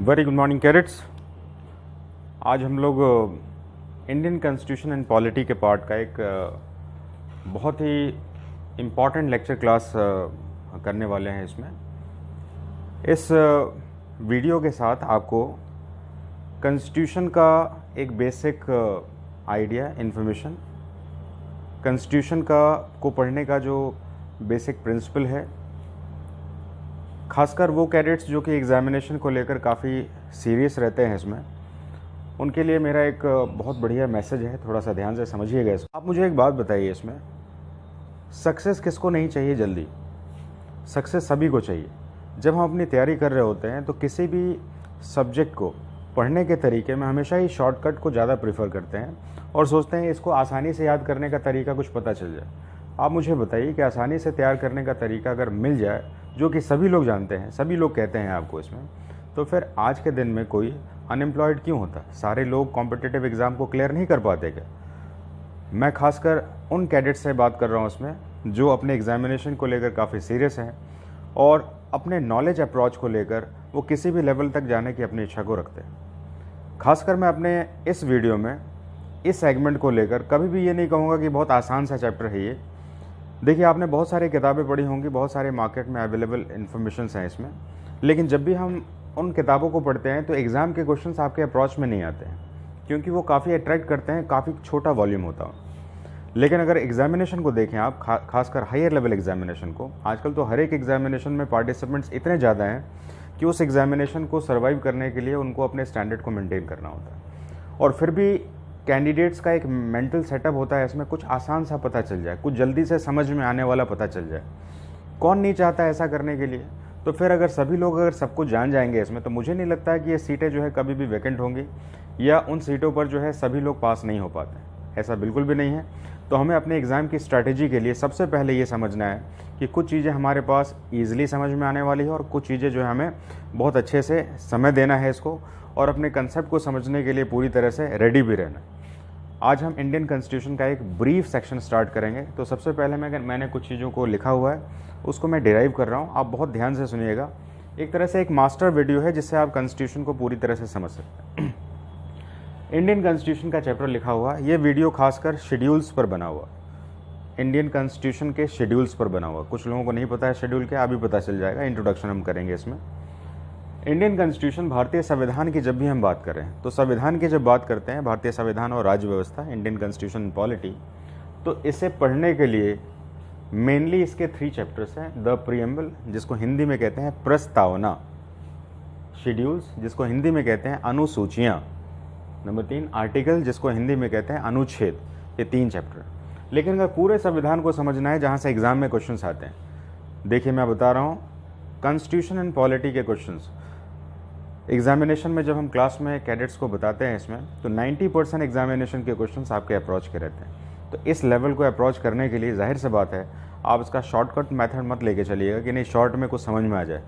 Very good morning cadets. आज हम लोग इंडियन कॉन्स्टिट्यूशन एंड पॉलिटी के पार्ट का एक बहुत ही इम्पॉर्टेंट लेक्चर क्लास करने वाले हैं। इस वीडियो के साथ आपको कॉन्स्टिट्यूशन का एक बेसिक आइडिया, इन्फॉर्मेशन, कॉन्स्टिट्यूशन को पढ़ने का जो बेसिक प्रिंसिपल है, खासकर वो कैडेट्स जो कि एग्जामिनेशन को लेकर काफ़ी सीरियस रहते हैं, इसमें उनके लिए मेरा एक बहुत बढ़िया मैसेज है। थोड़ा सा ध्यान से समझिएगा इसको। आप मुझे एक बात बताइए, इसमें सक्सेस किसको नहीं चाहिए? जल्दी सक्सेस सभी को चाहिए। जब हम अपनी तैयारी कर रहे होते हैं तो किसी भी सब्जेक्ट को पढ़ने के तरीके में हमेशा ही शॉर्टकट को ज़्यादा प्रेफर करते हैं और सोचते हैं इसको आसानी से याद करने का तरीका कुछ पता चल जाए। आप मुझे बताइए कि आसानी से तैयार करने का तरीका अगर मिल जाए, जो कि सभी लोग जानते हैं, सभी लोग कहते हैं आपको इसमें, तो फिर आज के दिन में कोई अनएम्प्लॉयड क्यों होता? सारे लोग कॉम्पिटिटिव एग्ज़ाम को क्लियर नहीं कर पाते क्या? मैं खासकर उन कैडेट्स से बात कर रहा हूँ इसमें जो अपने एग्जामिनेशन को लेकर काफ़ी सीरियस हैं और अपने नॉलेज अप्रोच को लेकर वो किसी भी लेवल तक जाने की अपनी इच्छा को रखते हैं। खासकर मैं अपने इस वीडियो में इस सेगमेंट को लेकर कभी भी ये नहीं कहूँगा कि बहुत आसान सा चैप्टर है ये। देखिए, आपने बहुत सारी किताबें पढ़ी होंगी, बहुत सारे मार्केट में अवेलेबल इन्फॉर्मेशंस हैं इसमें, लेकिन जब भी हम उन किताबों को पढ़ते हैं तो एग्ज़ाम के क्वेश्चंस आपके अप्रोच में नहीं आते हैं, क्योंकि वो काफ़ी अट्रैक्ट करते हैं, काफ़ी छोटा वॉल्यूम होता है। लेकिन अगर एग्जामिनेशन को देखें आप, खासकर हायर लेवल एग्जामिनेशन को, आजकल तो हर एक एग्जामिनेशन में पार्टिसिपेंट्स इतने ज़्यादा हैं कि उस एग्जामिनेशन को सर्वाइव करने के लिए उनको अपने स्टैंडर्ड को मेंटेन करना होता है। और फिर भी कैंडिडेट्स का एक मेंटल सेटअप होता है इसमें, कुछ आसान सा पता चल जाए, कुछ जल्दी से समझ में आने वाला पता चल जाए। कौन नहीं चाहता ऐसा करने के लिए? तो फिर अगर सभी लोग अगर सब कुछ जान जाएंगे इसमें, तो मुझे नहीं लगता है कि ये सीटें जो है कभी भी वैकेंट होंगी या उन सीटों पर जो है सभी लोग पास नहीं हो पाते। ऐसा बिल्कुल भी नहीं है। तो हमें अपने एग्ज़ाम की स्ट्रैटेजी के लिए सबसे पहले ये समझना है कि कुछ चीज़ें हमारे पास ईजिली समझ में आने वाली है और कुछ चीज़ें जो है हमें बहुत अच्छे से समय देना है इसको, और अपने कंसेप्ट को समझने के लिए पूरी तरह से रेडी भी रहना है। आज हम इंडियन कॉन्स्टिट्यूशन का एक ब्रीफ सेक्शन स्टार्ट करेंगे। तो सबसे पहले मैंने कुछ चीज़ों को लिखा हुआ है, उसको मैं डिराइव कर रहा हूँ। आप बहुत ध्यान से सुनिएगा। एक तरह से एक मास्टर वीडियो है जिससे आप कॉन्स्टिट्यूशन को पूरी तरह से समझ सकते हैं। इंडियन कॉन्स्टिट्यूशन का चैप्टर लिखा हुआ, ये वीडियो खासकर शेड्यूल्स पर बना हुआ, इंडियन कॉन्स्टिट्यूशन के शेड्यूल्स पर बना हुआ। कुछ लोगों को नहीं पता है शेड्यूल क्या, अभी पता चल जाएगा, इंट्रोडक्शन हम करेंगे इसमें। इंडियन कॉन्स्टिट्यूशन, भारतीय संविधान की जब भी हम बात करें तो संविधान की जब बात करते हैं, भारतीय संविधान और राज्य व्यवस्था, इंडियन कॉन्स्टिट्यूशन एंड पॉलिटी, तो इसे पढ़ने के लिए मेनली इसके 3 चैप्टर्स हैं। द प्रीएम्बल, जिसको हिंदी में कहते हैं प्रस्तावना, शेड्यूल्स, जिसको हिंदी में कहते हैं अनुसूचियाँ, नंबर 3 आर्टिकल, जिसको हिंदी में कहते हैं अनुच्छेद। ये 3 चैप्टर। लेकिन अगर पूरे संविधान को समझना है, जहाँ से एग्जाम में क्वेश्चंस आते हैं, देखिए मैं बता रहा हूँ, कॉन्स्टिट्यूशन एंड पॉलिटी के क्वेश्चंस एग्जामिनेशन में जब हम क्लास में कैडेट्स को बताते हैं इसमें, तो 90% एग्जामिनेशन के क्वेश्चंस आपके अप्रोच के रहते हैं। तो इस लेवल को अप्रोच करने के लिए जाहिर सी बात है आप इसका शॉर्टकट मेथड मत लेके चलिएगा कि नहीं शॉर्ट में कुछ समझ में आ जाए।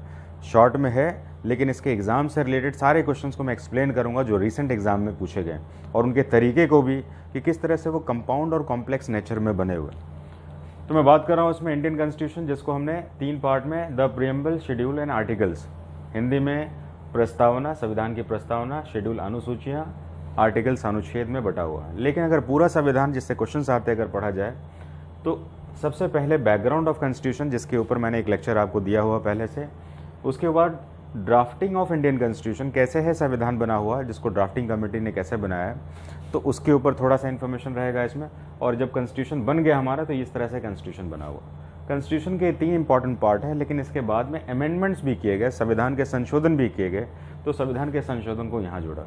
शॉर्ट में है, लेकिन इसके एग्ज़ाम से रिलेटेड सारे क्वेश्चंस को मैं एक्सप्लेन करूंगा जो रिसेंट एग्जाम में पूछे गए, और उनके तरीके को भी कि किस तरह से वो कंपाउंड और कॉम्प्लेक्स नेचर में बने हुए। तो मैं बात कर रहा हूँ इसमें इंडियन कॉन्स्टिट्यूशन, जिसको हमने 3 पार्ट में the preamble, schedule and articles, Hindi में प्रस्तावना, संविधान की प्रस्तावना, शेड्यूल अनुसूचियाँ, आर्टिकल्स अनुच्छेद में बटा हुआ है। लेकिन अगर पूरा संविधान जिससे क्वेश्चंस आते हैं अगर पढ़ा जाए, तो सबसे पहले बैकग्राउंड ऑफ कॉन्स्टिट्यूशन, जिसके ऊपर मैंने एक लेक्चर आपको दिया हुआ पहले से, उसके बाद ड्राफ्टिंग ऑफ इंडियन कॉन्स्टिट्यूशन, कैसे है संविधान बना हुआ, जिसको ड्राफ्टिंग कमेटी ने कैसे बनाया है, तो उसके ऊपर थोड़ा सा इन्फॉर्मेशन रहेगा इसमें। और जब कॉन्स्टिट्यूशन बन गया हमारा, तो इस तरह से कॉन्स्टिट्यूशन बना हुआ। कॉन्स्टिट्यूशन के 3 इंपॉर्टेंट पार्ट हैं, लेकिन इसके बाद में अमेंडमेंट्स भी किए गए, संविधान के संशोधन भी किए गए, तो संविधान के संशोधन को यहाँ जोड़ा।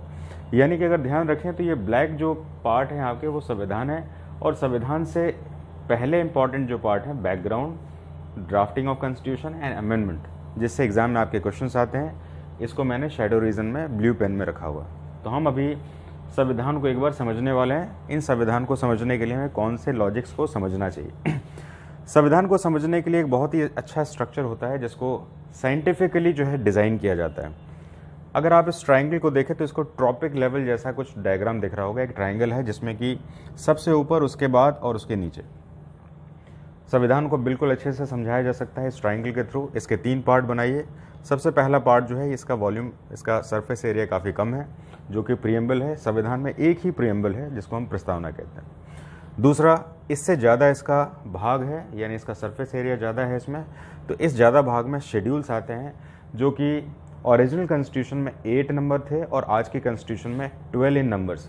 यानी कि अगर ध्यान रखें तो ये ब्लैक जो पार्ट है आपके, वो संविधान है, और संविधान से पहले इंपॉर्टेंट जो पार्ट है background, drafting of constitution and amendment, जिससे एग्जाम में आपके क्वेश्चंस आते हैं, इसको मैंने शैडो रीजन में ब्लू पेन में रखा हुआ। तो हम अभी संविधान को एक बार समझने वाले हैं। इन संविधान को समझने के लिए हमें कौन से लॉजिक्स को समझना चाहिए। संविधान को समझने के लिए एक बहुत ही अच्छा स्ट्रक्चर होता है, जिसको साइंटिफिकली जो है डिज़ाइन किया जाता है। अगर आप इस ट्राइंगल को देखें तो इसको ट्रॉपिक लेवल जैसा कुछ डायग्राम दिख रहा होगा। एक ट्राइंगल है जिसमें कि सबसे ऊपर, उसके बाद और उसके नीचे संविधान को बिल्कुल अच्छे से समझाया जा सकता है इस ट्राइंगल के थ्रू। इसके 3 पार्ट बनाइए। सबसे पहला पार्ट जो है, इसका वॉल्यूम, इसका सरफेस एरिया काफ़ी कम है, जो कि प्रियम्बल है। संविधान में एक ही प्रियम्बल है जिसको हम प्रस्तावना कहते हैं। दूसरा, इससे ज़्यादा इसका भाग है, यानी इसका सरफेस एरिया ज़्यादा है इसमें, तो इस ज़्यादा भाग में शेड्यूल्स आते हैं, जो कि ओरिजिनल कॉन्स्टिट्यूशन में 8 नंबर थे और आज की कॉन्स्टिट्यूशन में 12 इन नंबर्स।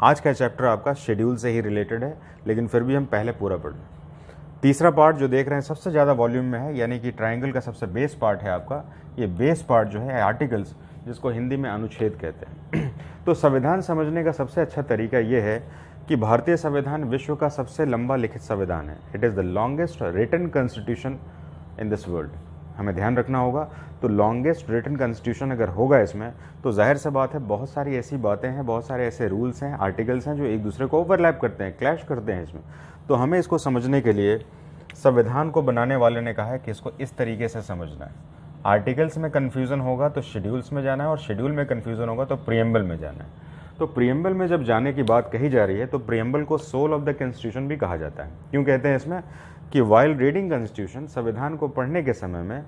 आज का चैप्टर आपका शेड्यूल से ही रिलेटेड है, लेकिन फिर भी हम पहले पूरा पढ़ लें। तीसरा पार्ट जो देख रहे हैं सबसे ज़्यादा वॉल्यूम में है, यानी कि ट्राइंगल का सबसे बेस पार्ट है आपका, ये बेस पार्ट जो है आर्टिकल्स, जिसको हिंदी में अनुच्छेद कहते हैं। तो संविधान समझने का सबसे अच्छा तरीका ये है कि भारतीय संविधान विश्व का सबसे लंबा लिखित संविधान है। It is the longest written constitution in this world. हमें ध्यान रखना होगा। तो लॉन्गेस्ट रिटन कॉन्स्टिट्यूशन अगर होगा इसमें, तो जाहिर सी बात है बहुत सारी ऐसी बातें हैं, बहुत सारे ऐसे रूल्स हैं, आर्टिकल्स हैं जो एक दूसरे को ओवरलैप करते हैं, क्लैश करते हैं इसमें। तो हमें इसको समझने के लिए संविधान को बनाने वाले ने कहा है कि इसको इस तरीके से समझना है। आर्टिकल्स में कन्फ्यूज़न होगा तो शेड्यूल्स में जाना है, और शेड्यूल में कन्फ्यूज़न होगा तो प्रियम्बल में जाना है। तो प्रियम्बल में जब जाने की बात कही जा रही है, तो प्रियम्बल को सोल ऑफ द कॉन्स्टिट्यूशन भी कहा जाता है। क्यों कहते हैं इसमें कि वाइल रीडिंग कॉन्स्टिट्यूशन, संविधान को पढ़ने के समय में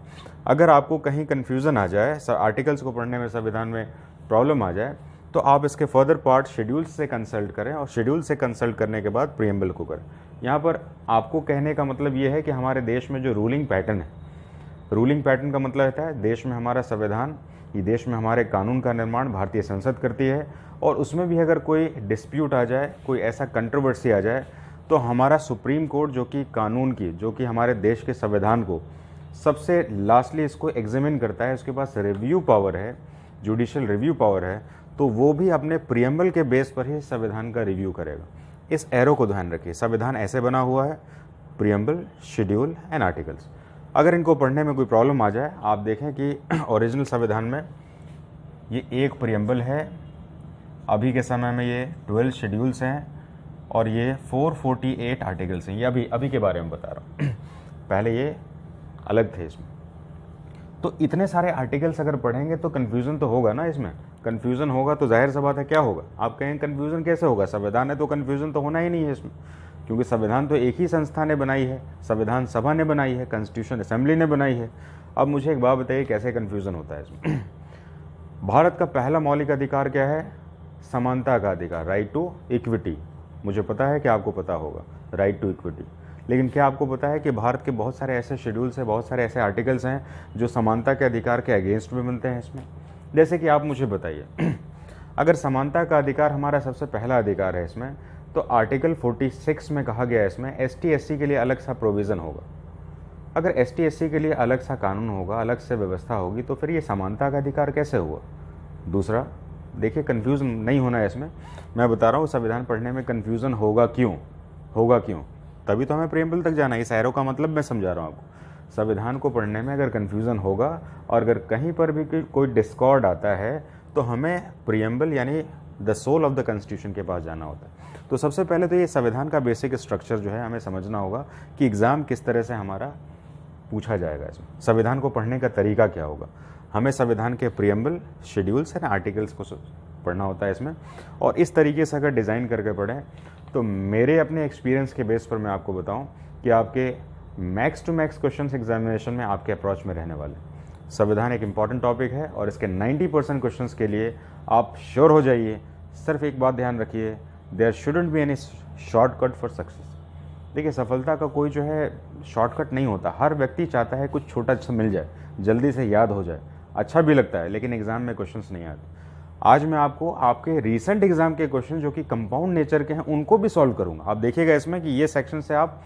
अगर आपको कहीं कन्फ्यूज़न आ जाए, आर्टिकल्स को पढ़ने में संविधान में प्रॉब्लम आ जाए, तो आप इसके फर्दर पार्ट शेड्यूल्स से कंसल्ट करें, और शेड्यूल से कंसल्ट करने के बाद प्रियम्बल को करें। यहाँ पर आपको कहने का मतलब ये है कि हमारे देश में जो रूलिंग पैटर्न है, रूलिंग पैटर्न का मतलब होता है देश में हमारा संविधान, ये देश में हमारे कानून का निर्माण भारतीय संसद करती है, और उसमें भी अगर कोई डिस्प्यूट आ जाए, कोई ऐसा कंट्रोवर्सी आ जाए, तो हमारा सुप्रीम कोर्ट, जो कि कानून की, जो कि हमारे देश के संविधान को सबसे लास्टली इसको एग्जामिन करता है, उसके पास रिव्यू पावर है, जुडिशियल रिव्यू पावर है, तो वो भी अपने प्रियम्बल के बेस पर ही संविधान का रिव्यू करेगा। इस एरो को ध्यान रखिए। संविधान ऐसे बना हुआ है, प्रियम्बल, शेड्यूल एंड आर्टिकल्स। अगर इनको पढ़ने में कोई प्रॉब्लम आ जाए, आप देखें कि ओरिजिनल संविधान में ये एक प्रियम्बल है, अभी के समय में ये 12 शेड्यूल्स हैं, और ये 448 आर्टिकल्स हैं। ये अभी के बारे में बता रहा हूँ, पहले ये अलग थे इसमें। तो इतने सारे आर्टिकल्स अगर पढ़ेंगे तो कन्फ्यूज़न तो होगा ना इसमें। कन्फ्यूज़न होगा तो जाहिर सी बात है क्या होगा, आप कहें कन्फ्यूज़न कैसे होगा, संविधान है तो कन्फ्यूज़न तो होना ही नहीं है इसमें, क्योंकि संविधान तो एक ही संस्था ने बनाई है, संविधान सभा ने बनाई है, कॉन्स्टिट्यूशन असेंबली ने बनाई है। अब मुझे एक बात बताइए, कैसे कन्फ्यूज़न होता है इसमें। भारत का पहला मौलिक अधिकार क्या है? समानता का अधिकार, राइट टू इक्विटी। मुझे पता है कि आपको पता होगा, राइट टू इक्विटी। लेकिन क्या आपको पता है कि भारत के बहुत सारे ऐसे शेड्यूल्स हैं, बहुत सारे ऐसे आर्टिकल्स हैं जो समानता के अधिकार के अगेंस्ट में बनते हैं इसमें। जैसे कि आप मुझे बताइए, अगर समानता का अधिकार हमारा सबसे पहला अधिकार है इसमें, तो आर्टिकल 46 में कहा गया है इसमें ST SC के लिए अलग सा प्रोविज़न होगा। अगर ST SC के लिए अलग सा कानून होगा, अलग से व्यवस्था होगी, तो फिर ये समानता का अधिकार कैसे हुआ? दूसरा, देखिए कन्फ्यूज़न नहीं होना है इसमें, मैं बता रहा हूँ संविधान पढ़ने में कन्फ्यूज़न होगा क्यों, होगा क्यों, तभी तो हमें प्रियम्बल तक जाना है। इस एरो का मतलब मैं समझा रहा हूँ आपको। संविधान को पढ़ने में अगर कन्फ्यूज़न होगा, और अगर कहीं पर भी कोई डिस्कॉर्ड आता है, तो हमें प्रियम्बल यानी the soul of the constitution के पास जाना होता है। तो सबसे पहले तो ये संविधान का बेसिक स्ट्रक्चर जो है हमें समझना होगा कि एग्ज़ाम किस तरह से हमारा पूछा जाएगा इसमें, संविधान को पढ़ने का तरीका क्या होगा। हमें संविधान के प्रियम्बल, शेड्यूल्स एंड आर्टिकल्स को पढ़ना होता है इसमें, और इस तरीके से अगर डिज़ाइन करके पढ़ें, तो मेरे अपने एक्सपीरियंस के बेस पर मैं आपको बताऊं कि आपके max to max question examination में आपके अप्रोच में रहने वाले। संविधान एक इम्पॉर्टेंट टॉपिक है, और इसके 90% क्वेश्चन के लिए आप श्योर हो जाइए। सिर्फ एक बात ध्यान रखिए, there shouldn't be any shortcut for success. देखिए, सफलता का कोई जो है शॉर्टकट नहीं होता। हर व्यक्ति चाहता है कुछ छोटा सा मिल जाए, जल्दी से याद हो जाए, अच्छा भी लगता है, लेकिन एग्जाम में क्वेश्चंस नहीं आते। आज मैं आपको आपके रीसेंट एग्जाम के क्वेश्चन जो कि कंपाउंड नेचर के हैं, उनको भी सॉल्व करूंगा। आप देखिएगा इसमें कि ये सेक्शन से आप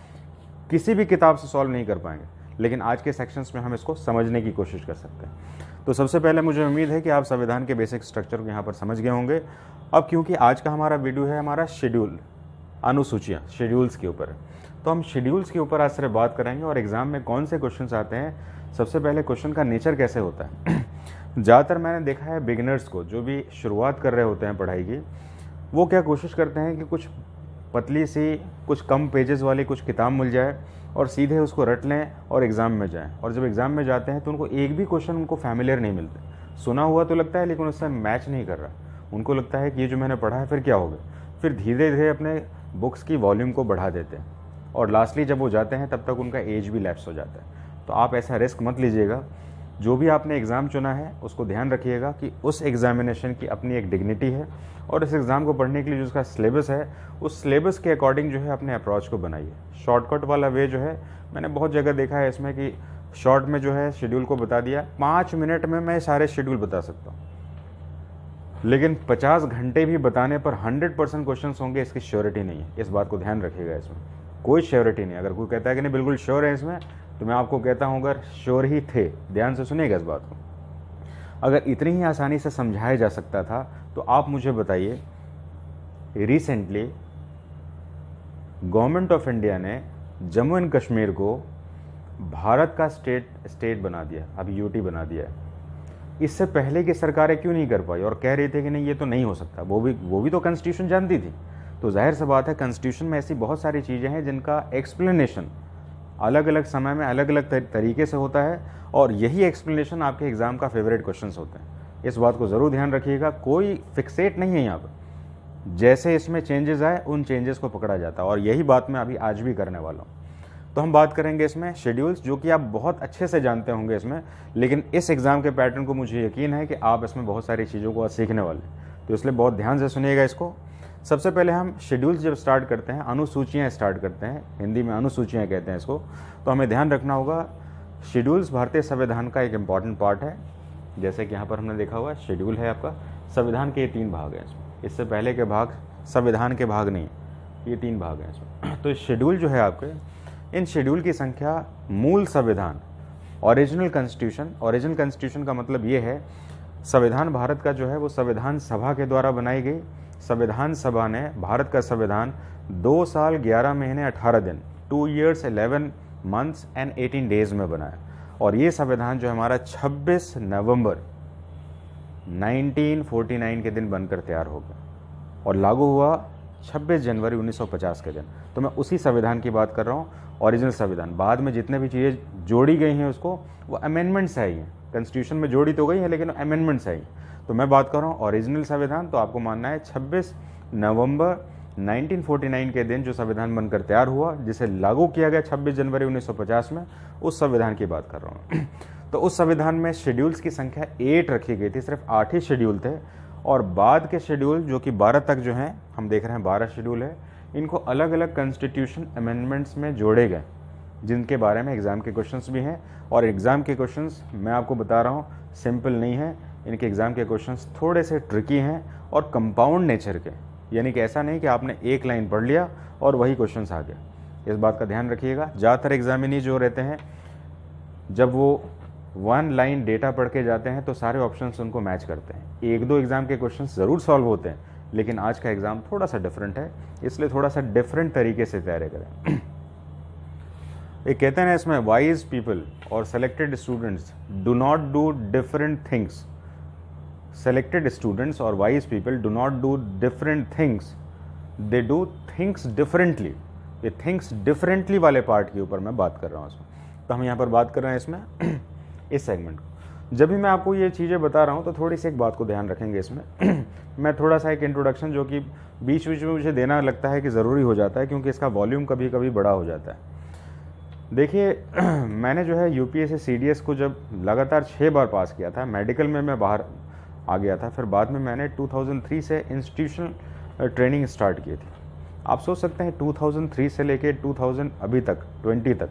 किसी भी किताब से सॉल्व नहीं कर पाएंगे, लेकिन आज के सेक्शंस में हम इसको समझने की कोशिश कर सकते हैं। तो सबसे पहले मुझे उम्मीद है कि आप संविधान के बेसिक स्ट्रक्चर को यहाँ पर समझ गए होंगे। अब क्योंकि आज का हमारा वीडियो है हमारा शेड्यूल, अनुसूचियाँ, शेड्यूल्स के ऊपर, तो हम शेड्यूल्स के ऊपर आज सिर्फ बात करेंगे, और एग्जाम में कौन से क्वेश्चन आते हैं। सबसे पहले क्वेश्चन का नेचर कैसे होता है। ज़्यादातर मैंने देखा है बिगिनर्स को, जो भी शुरुआत कर रहे होते हैं पढ़ाई की, वो क्या कोशिश करते हैं कि कुछ पतली सी, कुछ कम पेजेस वाली कुछ किताब मिल जाए और सीधे उसको रट लें और एग्ज़ाम में जाएं। और जब एग्ज़ाम में जाते हैं तो उनको एक भी क्वेश्चन उनको फैमिलियर नहीं मिलते। सुना हुआ तो लगता है, लेकिन उससे मैच नहीं कर रहा। उनको लगता है कि ये जो मैंने पढ़ा है फिर क्या होगा। फिर धीरे धीरे अपने बुक्स की वॉल्यूम को बढ़ा देते हैं, और लास्टली जब वो जाते हैं तब तक उनका एज भी लैप्स हो जाता है। तो आप ऐसा रिस्क मत लीजिएगा। जो भी आपने एग्ज़ाम चुना है उसको ध्यान रखिएगा कि उस एग्ज़ामिनेशन की अपनी एक डिग्निटी है, और इस एग्ज़ाम को पढ़ने के लिए जो उसका सिलेबस है उस सिलेबस के अकॉर्डिंग जो है अपने अप्रोच को बनाइए। शॉर्टकट वाला वे जो है मैंने बहुत जगह देखा है इसमें कि शॉर्ट में जो है शेड्यूल को बता दिया, 5 मिनट में मैं सारे शेड्यूल बता सकता हूँ, लेकिन 50 घंटे भी बताने पर 100% क्वेश्चन होंगे इसकी श्योरिटी नहीं है। इस बात को ध्यान रखिएगा, इसमें कोई श्योरिटी नहीं। अगर कोई कहता है कि नहीं बिल्कुल श्योर है इसमें, तो मैं आपको कहता हूँ अगर श्योर ही थे, ध्यान से सुनिएगा इस बात को, अगर इतनी ही आसानी से समझाया जा सकता था तो आप मुझे बताइए, रिसेंटली गवर्नमेंट ऑफ इंडिया ने जम्मू एंड कश्मीर को भारत का स्टेट बना दिया, अभी यूटी बना दिया है। इससे पहले की सरकारें क्यों नहीं कर पाई और कह रही थी कि नहीं ये तो नहीं हो सकता? वो भी तो कॉन्स्टिट्यूशन जानती थी। तो जाहिर सी बात है कॉन्स्टिट्यूशन में ऐसी बहुत सारी चीज़ें हैं जिनका एक्सप्लेनेशन अलग अलग समय में अलग अलग तरीके से होता है, और यही एक्सप्लेनेशन आपके एग्ज़ाम का फेवरेट क्वेश्चंस होते हैं। इस बात को ज़रूर ध्यान रखिएगा। कोई फिक्सेट नहीं है यहाँ पर, जैसे इसमें चेंजेस आए उन चेंजेस को पकड़ा जाता है, और यही बात मैं अभी आज भी करने वाला हूँ। तो हम बात करेंगे इसमें शेड्यूल्स, जो कि आप बहुत अच्छे से जानते होंगे इसमें, लेकिन इस एग्ज़ाम के पैटर्न को मुझे यकीन है कि आप इसमें बहुत सारी चीज़ों को सीखने वाले, तो इसलिए बहुत ध्यान से सुनिएगा इसको। सबसे पहले हम शेड्यूल्स जब स्टार्ट करते हैं, अनुसूचियाँ स्टार्ट करते हैं, हिंदी में अनुसूचियाँ कहते हैं इसको, तो हमें ध्यान रखना होगा शेड्यूल्स भारतीय संविधान का एक इम्पॉर्टेंट पार्ट है। जैसे कि यहाँ पर हमने देखा हुआ शेड्यूल है आपका, संविधान के 3 भाग हैं इसमें, इससे पहले के भाग संविधान के भाग नहीं, ये 3 भाग हैं इसमें। तो शेड्यूल जो है आपके, इन शेड्यूल की संख्या मूल संविधान, ओरिजिनल कॉन्स्टिट्यूशन का मतलब ये है संविधान भारत का जो है वो संविधान सभा के द्वारा बनाई गई। संविधान सभा ने भारत का संविधान 2 साल 11 महीने 18 दिन 2 years 11 months and 18 days में बनाया, और ये संविधान जो हमारा 26 नवंबर 1949 के दिन बनकर तैयार हो गया और लागू हुआ 26 जनवरी 1950 के दिन। तो मैं उसी संविधान की बात कर रहा हूँ, ओरिजिनल संविधान। बाद में जितने भी चीज़ें जोड़ी गई हैं उसको, वो अमेंडमेंट्स आई हैं, कॉन्स्टिट्यूशन में जोड़ी तो गई है लेकिन अमेंडमेंट्स आई। तो मैं बात कर रहा हूँ ओरिजिनल संविधान, तो आपको मानना है 26 नवंबर 1949 के दिन जो संविधान बनकर तैयार हुआ, जिसे लागू किया गया 26 जनवरी 1950 में, उस संविधान की बात कर रहा हूँ। तो उस संविधान में शेड्यूल्स की संख्या 8 रखी गई थी, सिर्फ 8 ही शेड्यूल थे, और बाद के शेड्यूल जो कि 12 तक जो हैं, हम देख रहे हैं 12 शेड्यूल है, इनको अलग अलग कॉन्स्टिट्यूशन अमेंडमेंट्स में जोड़े गए, जिनके बारे में एग्ज़ाम के क्वेश्चंस भी हैं। और एग्ज़ाम के क्वेश्चंस मैं आपको बता रहा हूँ सिंपल नहीं है, इनके एग्ज़ाम के क्वेश्चंस थोड़े से ट्रिकी हैं और कंपाउंड नेचर के, यानी कि ऐसा नहीं कि आपने एक लाइन पढ़ लिया और वही क्वेश्चंस आ गया। इस बात का ध्यान रखिएगा। ज़्यादातर एग्जामिनी जो रहते हैं, जब वो 1 लाइन डेटा पढ़ के जाते हैं तो सारे ऑप्शंस उनको मैच करते हैं। 1-2 एग्ज़ाम के क्वेश्चंस ज़रूर सॉल्व होते हैं, लेकिन आज का एग्ज़ाम थोड़ा सा डिफरेंट है, इसलिए थोड़ा सा डिफरेंट तरीके से तैयारी करें। एक कहते हैं ना इसमें, वाइज पीपल और selected students do not do different things. Selected students और wise people do not do different things, they do things differently. ये थिंग्स डिफरेंटली वाले पार्ट के ऊपर मैं बात कर रहा हूँ इसमें। तो हम यहाँ पर बात कर रहे हैं इसमें इस सेगमेंट को। जब भी मैं आपको ये चीज़ें बता रहा हूँ तो थोड़ी सी एक बात को ध्यान रखेंगे इसमें। मैं थोड़ा सा एक इंट्रोडक्शन जो कि बीच बीच में मुझे देना लगता है कि ज़रूरी हो जाता है, क्योंकि इसका वॉल्यूम कभी कभी बड़ा हो जाता है। देखिए मैंने जो है यूपीएससी सीडीएस को जब लगातार 6 बार पास किया था, मेडिकल में मैं बाहर आ गया था, फिर बाद में मैंने 2003 से इंस्टीट्यूशनल ट्रेनिंग स्टार्ट की थी। आप सोच सकते हैं 2003 से लेके 2000 अभी तक 20 तक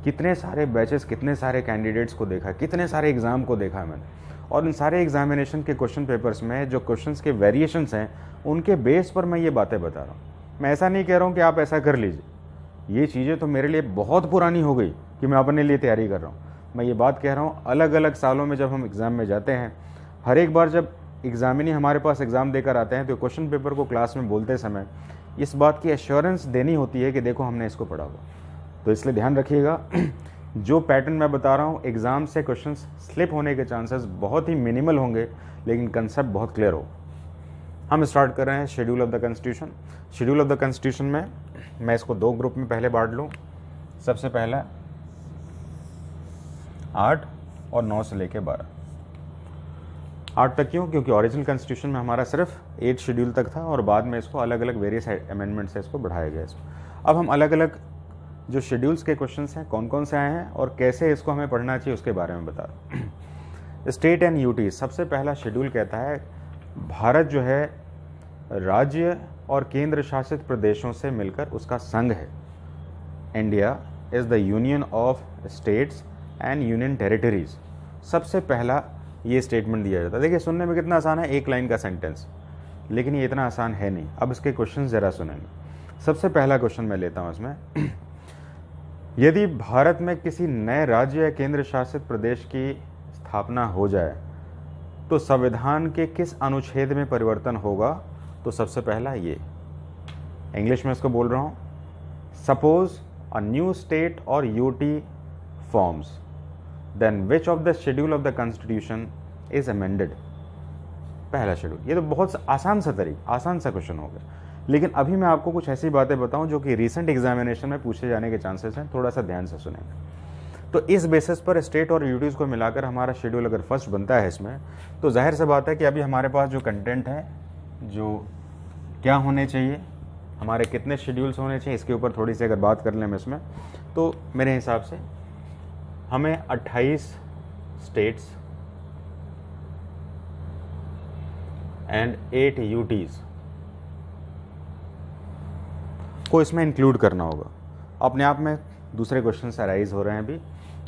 कितने सारे बैचेस, कितने सारे कैंडिडेट्स को देखा, कितने सारे एग्ज़ाम को देखा मैंने, और इन सारे एग्जामिनेशन के क्वेश्चन पेपर्स में जो क्वेश्चंस के वेरिएशंस हैं उनके बेस पर मैं ये बातें बता रहा हूँ। मैं ऐसा नहीं कह रहा हूँ कि आप ऐसा कर लीजिए, ये चीज़ें तो मेरे लिए बहुत पुरानी हो गई कि मैं अपने लिए तैयारी कर रहा हूँ। मैं ये बात कह रहा हूँ अलग अलग सालों में जब हम एग्ज़ाम में जाते हैं, हर एक बार जब एग्जामिनी हमारे पास एग्ज़ाम देकर आते हैं तो क्वेश्चन पेपर को क्लास में बोलते समय इस बात की एश्योरेंस देनी होती है कि देखो हमने इसको पढ़ा हुआ। तो इसलिए ध्यान रखिएगा, जो पैटर्न मैं बता रहा हूँ, एग्ज़ाम से क्वेश्चंस स्लिप होने के चांसेस बहुत ही मिनिमल होंगे, लेकिन कंसेप्ट बहुत क्लियर हो। हम स्टार्ट कर रहे हैं schedule of the constitution. Schedule of the constitution में मैं इसको 2 ग्रुप में पहले बांट लूँ। सबसे पहला 8 और 9 से लेके 12। 8 तक क्यों? क्योंकि ओरिजिनल कॉन्स्टिट्यूशन में हमारा सिर्फ 8 शेड्यूल तक था और बाद में इसको अलग अलग वेरियस अमेंडमेंट से इसको बढ़ाया गया। अब हम अलग अलग जो शेड्यूल्स के क्वेश्चंस हैं कौन कौन से आए हैं और कैसे इसको हमें पढ़ना चाहिए उसके बारे में बता दूँ। स्टेट एंड यूटी, सबसे पहला शेड्यूल कहता है भारत जो है राज्य और केंद्र शासित प्रदेशों से मिलकर उसका संघ है। India is the union of states and union territories. सबसे पहला ये स्टेटमेंट दिया जाता है। देखिए सुनने में कितना आसान है, एक लाइन का सेंटेंस, लेकिन ये इतना आसान है नहीं। अब इसके क्वेश्चन ज़रा सुनेंगे। सबसे पहला क्वेश्चन मैं लेता हूँ इसमें, यदि भारत में किसी नए राज्य या केंद्र शासित प्रदेश की स्थापना हो जाए तो संविधान के किस अनुच्छेद में परिवर्तन होगा? तो सबसे पहला ये, इंग्लिश में इसको बोल रहा हूँ, सपोज अ न्यू स्टेट और UT forms, then which of the schedule of the constitution is amended. पहला शेड्यूल, ये तो बहुत आसान सा क्वेश्चन हो गया, लेकिन अभी मैं आपको कुछ ऐसी बातें बताऊं जो कि रीसेंट एग्जामिनेशन में पूछे जाने के चांसेस हैं। थोड़ा सा ध्यान से सुनेंगे। तो इस बेसिस पर स्टेट और यूटीज को मिलाकर हमारा शेड्यूल अगर फर्स्ट बनता है इसमें, तो जाहिर सी बात है कि अभी हमारे पास जो कंटेंट है, जो क्या होने चाहिए, हमारे कितने शेड्यूल्स होने चाहिए, इसके ऊपर थोड़ी सी अगर बात कर लें हम इसमें, तो मेरे हिसाब से हमें 28 स्टेट्स एंड 8 यूटीज को इसमें इंक्लूड करना होगा। अपने आप में दूसरे क्वेश्चन अराइज हो रहे हैं अभी।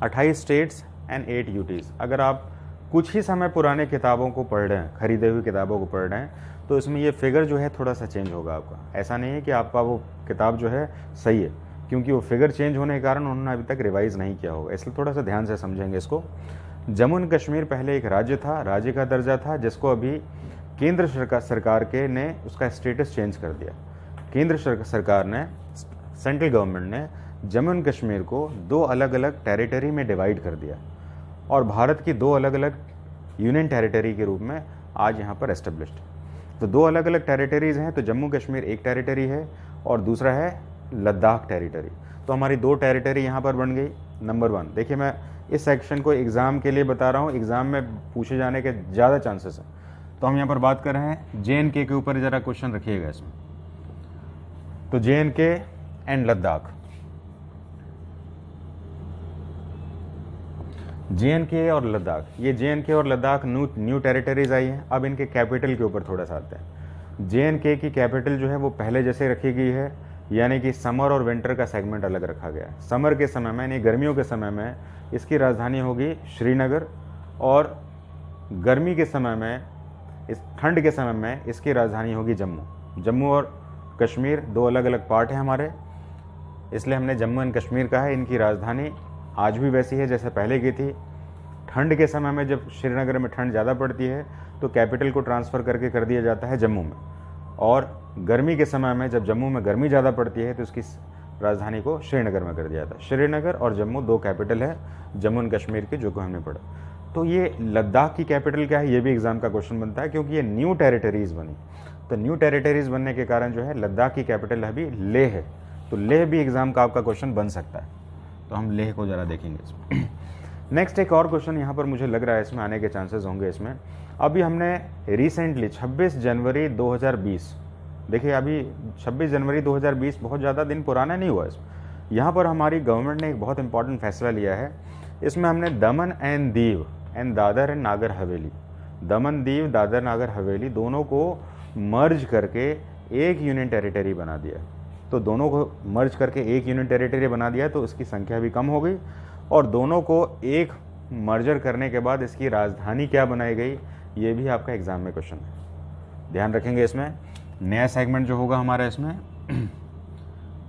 28 स्टेट्स एंड 8 यूटीज। अगर आप कुछ ही समय पुराने किताबों को पढ़ रहे हैं, खरीदे हुई किताबों को पढ़ रहे हैं, तो इसमें ये फिगर जो है थोड़ा सा चेंज होगा आपका। ऐसा नहीं है कि आपका वो किताब जो है सही है, क्योंकि वो फिगर चेंज होने के कारण उन्होंने अभी तक रिवाइज नहीं किया होगा, इसलिए थोड़ा सा ध्यान से समझेंगे इसको। जम्मू एंड कश्मीर पहले एक राज्य था, राज्य का दर्जा था, जिसको अभी केंद्र सरकार के ने उसका स्टेटस चेंज कर दिया। केंद्र सरकार ने, सेंट्रल गवर्नमेंट ने जम्मू एंड कश्मीर को 2 अलग अलग टेरिटरी में डिवाइड कर दिया और भारत की 2 अलग अलग यूनियन टेरिटरी के रूप में आज यहाँ पर एस्टेब्लिश्ड। तो 2 अलग अलग टेरिटरीज हैं, तो जम्मू कश्मीर एक टेरिटरी है और दूसरा है लद्दाख टेरिटरी। तो हमारी 2 टेरिटरी यहाँ पर बन गई। नंबर 1, देखिए मैं इस सेक्शन को एग्ज़ाम के लिए बता रहा हूँ, एग्ज़ाम में पूछे जाने के ज़्यादा चांसेस हैं। तो हम यहाँ पर बात कर रहे हैं JNK के ऊपर, ज़रा क्वेश्चन रखिएगा इसमें। तो JNK एंड लद्दाख, JNK और लद्दाख, ये JNK और लद्दाख न्यू टेरिटरीज आई हैं। अब इनके कैपिटल के ऊपर थोड़ा सा आते हैं। JNK की कैपिटल जो है वो पहले जैसे रखी गई है, यानी कि समर और विंटर का सेगमेंट अलग रखा गया है। समर के समय में, यानी गर्मियों के समय में, इसकी राजधानी होगी श्रीनगर, और गर्मी के समय में, इस ठंड के समय में इसकी राजधानी होगी जम्मू। जम्मू और कश्मीर 2 अलग अलग पार्ट हैं हमारे, इसलिए हमने जम्मू एंड कश्मीर कहा है। इनकी राजधानी आज भी वैसी है जैसे पहले की थी। ठंड के समय में जब श्रीनगर में ठंड ज़्यादा पड़ती है तो कैपिटल को ट्रांसफ़र करके कर दिया जाता है जम्मू में, और गर्मी के समय में जब जम्मू में गर्मी ज़्यादा पड़ती है तो उसकी राजधानी को श्रीनगर में कर दिया जाता है। श्रीनगर और जम्मू 2 कैपिटल है जम्मू एंड कश्मीर की, जो को हमने पढ़ा। तो ये लद्दाख की कैपिटल क्या है, ये भी एग्जाम का क्वेश्चन बनता है, क्योंकि ये न्यू टेरिटरीज बनी। तो न्यू टेरिटरीज बनने के कारण जो है लद्दाख की कैपिटल अभी लेह है। तो लेह भी एग्जाम का आपका क्वेश्चन बन सकता है। तो हम लेह को ज़रा देखेंगे इसमें। नेक्स्ट एक और क्वेश्चन यहाँ पर मुझे लग रहा है इसमें आने के चांसेस होंगे इसमें। अभी हमने रिसेंटली 26 जनवरी 2020, देखिए अभी 26 जनवरी 2020 बहुत ज़्यादा दिन पुराना नहीं हुआ इसमें। यहाँ पर हमारी गवर्नमेंट ने एक बहुत इंपॉर्टेंट फैसला लिया है। इसमें हमने दमन and Diu and Dadar and Nagar Haveli, Daman Diu Dadar Nagar Haveli दोनों को मर्ज करके एक यूनियन टेरिटरी बना दिया। तो दोनों को मर्ज करके एक यूनियन टेरिटरी बना दिया, तो उसकी संख्या भी कम हो गई, और दोनों को एक मर्जर करने के बाद इसकी राजधानी क्या बनाई गई, ये भी आपका एग्जाम में क्वेश्चन है। ध्यान रखेंगे इसमें। नया सेगमेंट जो होगा हमारा इसमें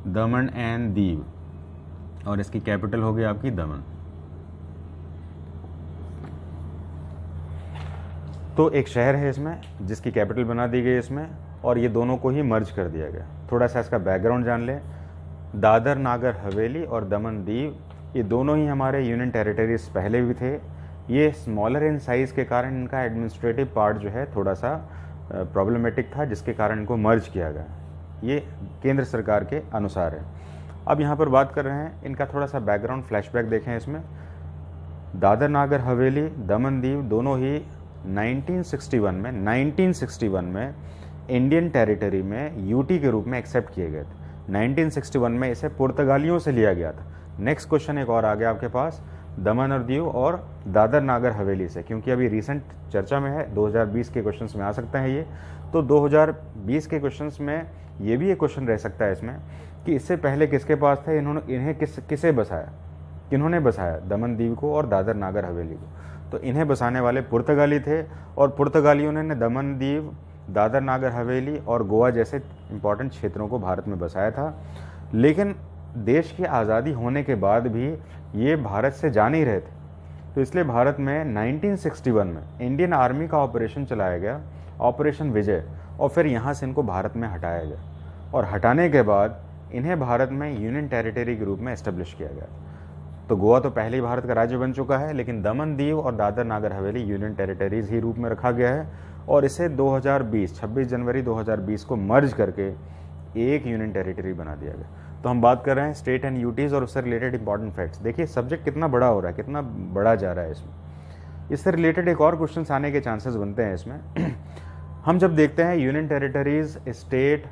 दमन एंड दीव, और इसकी कैपिटल होगी आपकी दमन। तो एक शहर है इसमें जिसकी कैपिटल बना दी गई इसमें, और ये दोनों को ही मर्ज कर दिया गया। थोड़ा सा इसका बैकग्राउंड जान लें। दादर नागर हवेली और दमन दीव ये दोनों ही हमारे यूनियन टेरिटरीज पहले भी थे। ये स्मॉलर इन साइज़ के कारण इनका एडमिनिस्ट्रेटिव पार्ट जो है थोड़ा सा प्रॉब्लमेटिक था, जिसके कारण इनको मर्ज किया गया। ये केंद्र सरकार के अनुसार है। अब यहाँ पर बात कर रहे हैं इनका थोड़ा सा बैकग्राउंड फ्लैशबैक देखें इसमें। दादर नागर हवेली, दमन दीव दोनों ही 1961 में इंडियन टेरिटरी में यूटी के रूप में एक्सेप्ट किए गए थे। 1961 में इसे पुर्तगालियों से लिया गया था। नेक्स्ट क्वेश्चन एक और आ गया आपके पास, दमन और दीव और दादर नागर हवेली से, क्योंकि अभी रिसेंट चर्चा में है, 2020 के क्वेश्चंस में आ सकते हैं ये। तो 2020 के क्वेश्चंस में ये भी एक क्वेश्चन रह सकता है इसमें कि इससे पहले किसके पास थे, इन्हें किसे बसाया, किन्होंने बसाया दमन दीव को और दादर नागर हवेली को। तो इन्हें बसाने वाले पुर्तगाली थे और पुर्तगालियों ने दमन दीव, दादर नागर हवेली और गोवा जैसे इंपॉर्टेंट क्षेत्रों को भारत में बसाया था। लेकिन देश की आज़ादी होने के बाद भी ये भारत से जा नहीं रहे थे, तो इसलिए भारत में 1961 में इंडियन आर्मी का ऑपरेशन चलाया गया, ऑपरेशन विजय, और फिर यहाँ से इनको भारत में हटाया गया। और हटाने के बाद इन्हें भारत में यूनियन टेरिटरी के रूप में एस्टेब्लिश किया गया। तो गोवा तो पहले ही भारत का राज्य बन चुका है, लेकिन दमन दीव और दादर नागर हवेली यूनियन टेरिटरीज ही रूप में रखा गया है, और इसे 2020 26 जनवरी 2020 को मर्ज करके एक यूनियन टेरिटरी बना दिया गया। तो हम बात कर रहे हैं स्टेट एंड यूटीज और उससे रिलेटेड इंपॉर्टेंट फैक्ट्स। देखिए सब्जेक्ट कितना बड़ा हो रहा है, कितना बड़ा जा रहा है इसमें। इससे रिलेटेड एक और क्वेश्चन आने के चांसेस बनते हैं इसमें। हम जब देखते हैं यूनियन टेरिटरीज, स्टेट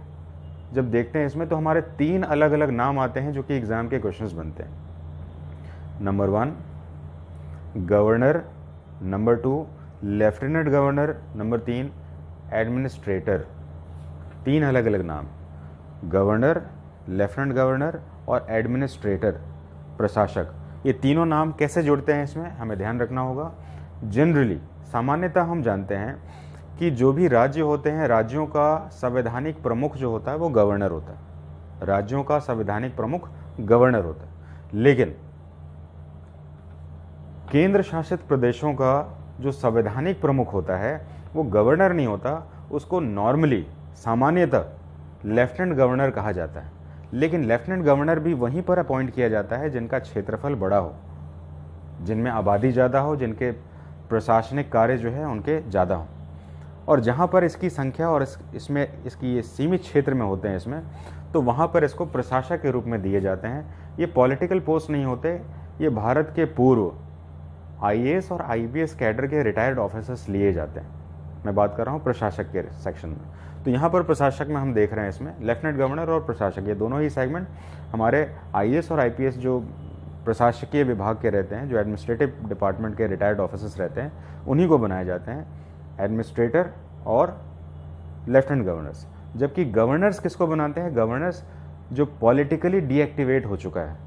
जब देखते हैं इसमें, तो हमारे 3 अलग अलग नाम आते हैं जो कि एग्जाम के क्वेश्चंस बनते हैं। Number 1 governor, number 2 lieutenant governor, number 3 administrator. 3 अलग अलग नाम, गवर्नर, लेफ्टिनेंट गवर्नर और एडमिनिस्ट्रेटर, प्रशासक। ये तीनों नाम कैसे जुड़ते हैं इसमें हमें ध्यान रखना होगा। जनरली सामान्यतः हम जानते हैं कि जो भी राज्य होते हैं, राज्यों का संवैधानिक प्रमुख जो होता है वो गवर्नर होता है। राज्यों का संवैधानिक प्रमुख गवर्नर होता है। लेकिन केंद्र शासित प्रदेशों का जो संवैधानिक प्रमुख होता है वो गवर्नर नहीं होता, उसको नॉर्मली सामान्यतः लेफ्टिनेंट गवर्नर कहा जाता है। लेकिन लेफ्टिनेंट गवर्नर भी वहीं पर अपॉइंट किया जाता है जिनका क्षेत्रफल बड़ा हो, जिनमें आबादी ज़्यादा हो, जिनके प्रशासनिक कार्य जो है उनके ज़्यादा हो। और जहाँ पर इसकी संख्या और इसमें इसकी ये सीमित क्षेत्र में होते हैं इसमें, तो वहाँ पर इसको प्रशासक के रूप में दिए जाते हैं। ये पॉलिटिकल पोस्ट नहीं होते, ये भारत के पूर्व आईएएस और आईपीएस कैडर के रिटायर्ड ऑफिसर्स लिए जाते हैं। मैं बात कर रहा हूँ प्रशासक के सेक्शन में। तो यहाँ पर प्रशासक में हम देख रहे हैं इसमें लेफ्टिनेंट गवर्नर और प्रशासक, ये दोनों ही सेगमेंट हमारे आईएएस और आईपीएस जो प्रशासकीय विभाग के रहते हैं, जो एडमिनिस्ट्रेटिव डिपार्टमेंट के रिटायर्ड ऑफिसर्स रहते हैं, उन्हीं को बनाए जाते हैं, एडमिनिस्ट्रेटर और लेफ्टिनेंट गवर्नर्स। जबकि गवर्नर्स किसको बनाते हैं, गवर्नर्स जो पॉलिटिकली डीएक्टिवेट हो चुका है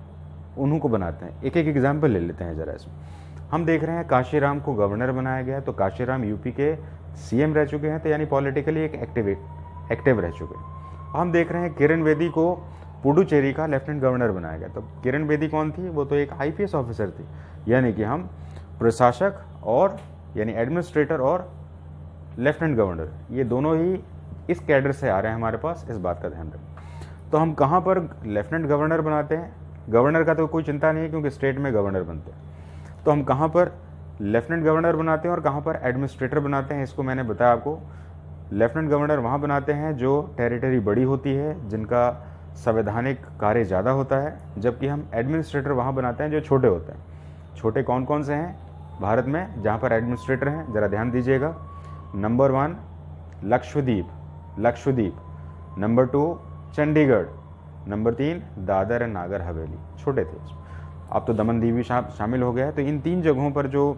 उन्हीं को बनाते हैं। एक एक एग्जाम्पल ले लेते हैं ज़रा इसमें। हम देख रहे हैं काशीराम को गवर्नर बनाया गया, तो काशीराम यूपी के सीएम रह चुके हैं, तो यानी पॉलिटिकली एक एक्टिव रह चुके हैं। हम देख रहे हैं किरण बेदी को पुडुचेरी का लेफ्टिनेंट गवर्नर बनाया गया। तो किरण बेदी कौन थी, वो तो एक आईपीएस ऑफिसर थी। यानी कि हम प्रशासक और यानी एडमिनिस्ट्रेटर और लेफ्टिनेंट गवर्नर, ये दोनों ही इस कैडर से आ रहे हैं हमारे पास, इस बात का ध्यान रखें। तो हम कहाँ पर लेफ्टिनेंट गवर्नर बनाते हैं, गवर्नर का तो कोई चिंता नहीं है क्योंकि स्टेट में गवर्नर बनते हैं। तो हम कहाँ पर लेफ्टिनेंट गवर्नर बनाते हैं और कहाँ पर एडमिनिस्ट्रेटर बनाते हैं, इसको मैंने बताया आपको। लेफ्टिनेंट गवर्नर वहाँ बनाते हैं जो टेरिटरी बड़ी होती है, जिनका संवैधानिक कार्य ज़्यादा होता है, जबकि हम एडमिनिस्ट्रेटर वहाँ बनाते हैं जो छोटे होते हैं। छोटे कौन कौन से हैं भारत में जहाँ पर एडमिनिस्ट्रेटर हैं, ज़रा ध्यान दीजिएगा। Number 1 Lakshadweep, number 2 Chandigarh, number 3 Dadar and Nagar Haveli, छोटे थे। अब तो दमन दीव भी शामिल हो गया है। तो इन 3 जगहों पर जो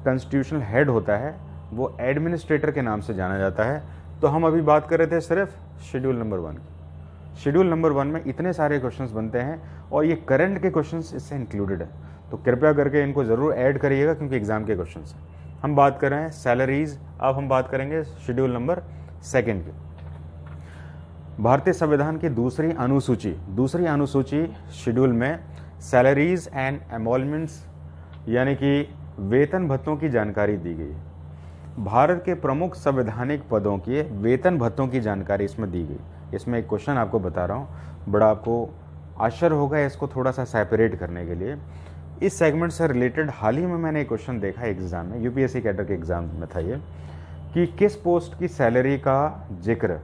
कॉन्स्टिट्यूशनल हेड होता है वो एडमिनिस्ट्रेटर के नाम से जाना जाता है। तो हम अभी बात कर रहे थे सिर्फ शेड्यूल नंबर 1 की। शेड्यूल नंबर 1 में इतने सारे क्वेश्चंस बनते हैं और ये करंट के क्वेश्चंस इससे इंक्लूडेड है, तो कृपया करके इनको ज़रूर ऐड करिएगा क्योंकि एग्जाम के क्वेश्चंस हैं। हम बात कर रहे हैं सैलरीज, अब हम बात करेंगे शेड्यूल नंबर 2 की। भारतीय संविधान की दूसरी अनुसूची शेड्यूल में सैलरीज एंड एमोलमेंट्स यानी कि वेतन भत्तों की जानकारी दी गई है। भारत के प्रमुख संवैधानिक पदों के वेतन भत्तों की जानकारी इसमें दी गई। इसमें एक क्वेश्चन आपको बता रहा हूँ, बड़ा आपको आश्चर्य होगा इसको थोड़ा सा सेपरेट करने के लिए। इस सेगमेंट से रिलेटेड हाल ही में मैंने एक क्वेश्चन देखा एग्जाम में, यूपीएससी कैडर के एग्जाम में था ये, कि किस पोस्ट की सैलरी का जिक्र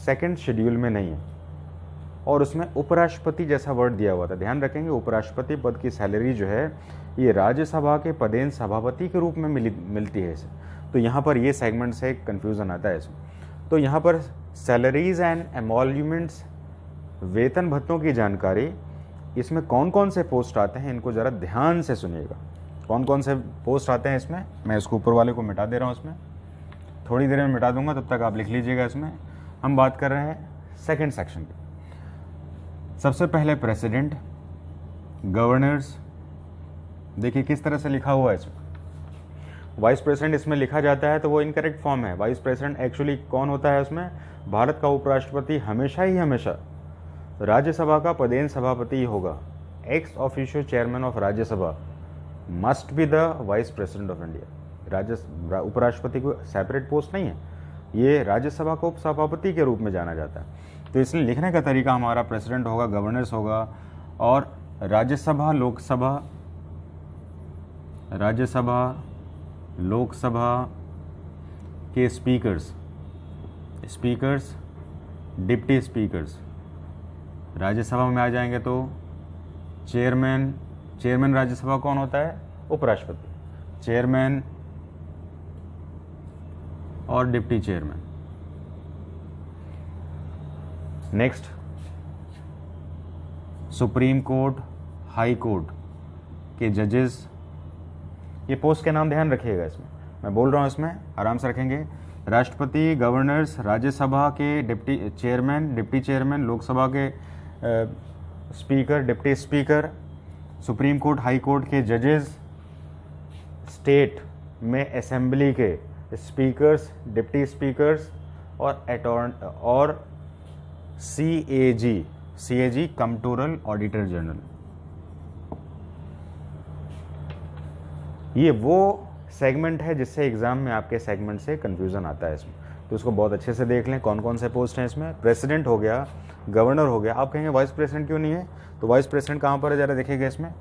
2nd शेड्यूल में नहीं है और उसमें उपराष्ट्रपति जैसा वर्ड दिया हुआ था। ध्यान रखेंगे उपराष्ट्रपति पद की सैलरी जो है ये राज्यसभा के पदेन सभापति के रूप में मिलती है इसे। तो यहाँ पर ये सेगमेंट से कन्फ्यूज़न आता है इसमें। तो यहाँ पर सैलरीज एंड एमोल्यूमेंट्स वेतन भत्तों की जानकारी, इसमें कौन कौन से पोस्ट आते हैं इनको ज़रा ध्यान से सुनिएगा। कौन कौन से पोस्ट आते हैं इसमें, मैं इसको ऊपर वाले को मिटा दे रहा हूँ, इसमें थोड़ी देर में मिटा दूंगा, तब तक आप लिख लीजिएगा। इसमें हम बात कर रहे हैं सेकंड सेक्शन की। सबसे पहले प्रेसिडेंट, गवर्नर्स, देखिए किस तरह से लिखा हुआ है इसमें। वाइस प्रेसिडेंट इसमें लिखा जाता है तो वो इनकरेक्ट फॉर्म है। वाइस प्रेसिडेंट एक्चुअली कौन होता है उसमें, भारत का उपराष्ट्रपति हमेशा ही हमेशा राज्यसभा का पदेन सभापति ही होगा। Ex officio chairman of Rajya Sabha must be the vice president of India. उपराष्ट्रपति को सेपरेट पोस्ट नहीं है, ये राज्यसभा को उपसभापति के रूप में जाना जाता है। तो इसलिए लिखने का तरीका हमारा प्रेसिडेंट होगा, गवर्नर्स होगा, और राज्यसभा लोकसभा के स्पीकर्स, डिप्टी स्पीकर्स राज्यसभा में आ जाएंगे तो चेयरमैन राज्यसभा कौन होता है, उपराष्ट्रपति, चेयरमैन और deputy chairman. Next, supreme court, high court के जजेस, ये पोस्ट के नाम ध्यान रखिएगा। इसमें मैं बोल रहा हूँ, इसमें आराम से रखेंगे। राष्ट्रपति, गवर्नर्स, राज्यसभा के डिप्टी चेयरमैन, लोकसभा के speaker, deputy speaker, supreme court, high court के जजेस, स्टेट में असेंबली के स्पीकर्स, डिप्टी स्पीकर्स, और CAG कंप्ट्रोलर ऑडिटर जनरल। ये वो सेगमेंट है जिससे एग्जाम में आपके सेगमेंट से कंफ्यूजन आता है इसमें, तो उसको बहुत अच्छे से देख लें कौन कौन से पोस्ट हैं इसमें। प्रेसिडेंट हो गया, गवर्नर हो गया। आप कहेंगे वाइस प्रेसिडेंट क्यों नहीं है, तो वाइस प्रेसिडेंट कहाँ पर है जरा देखिएगा इसमें,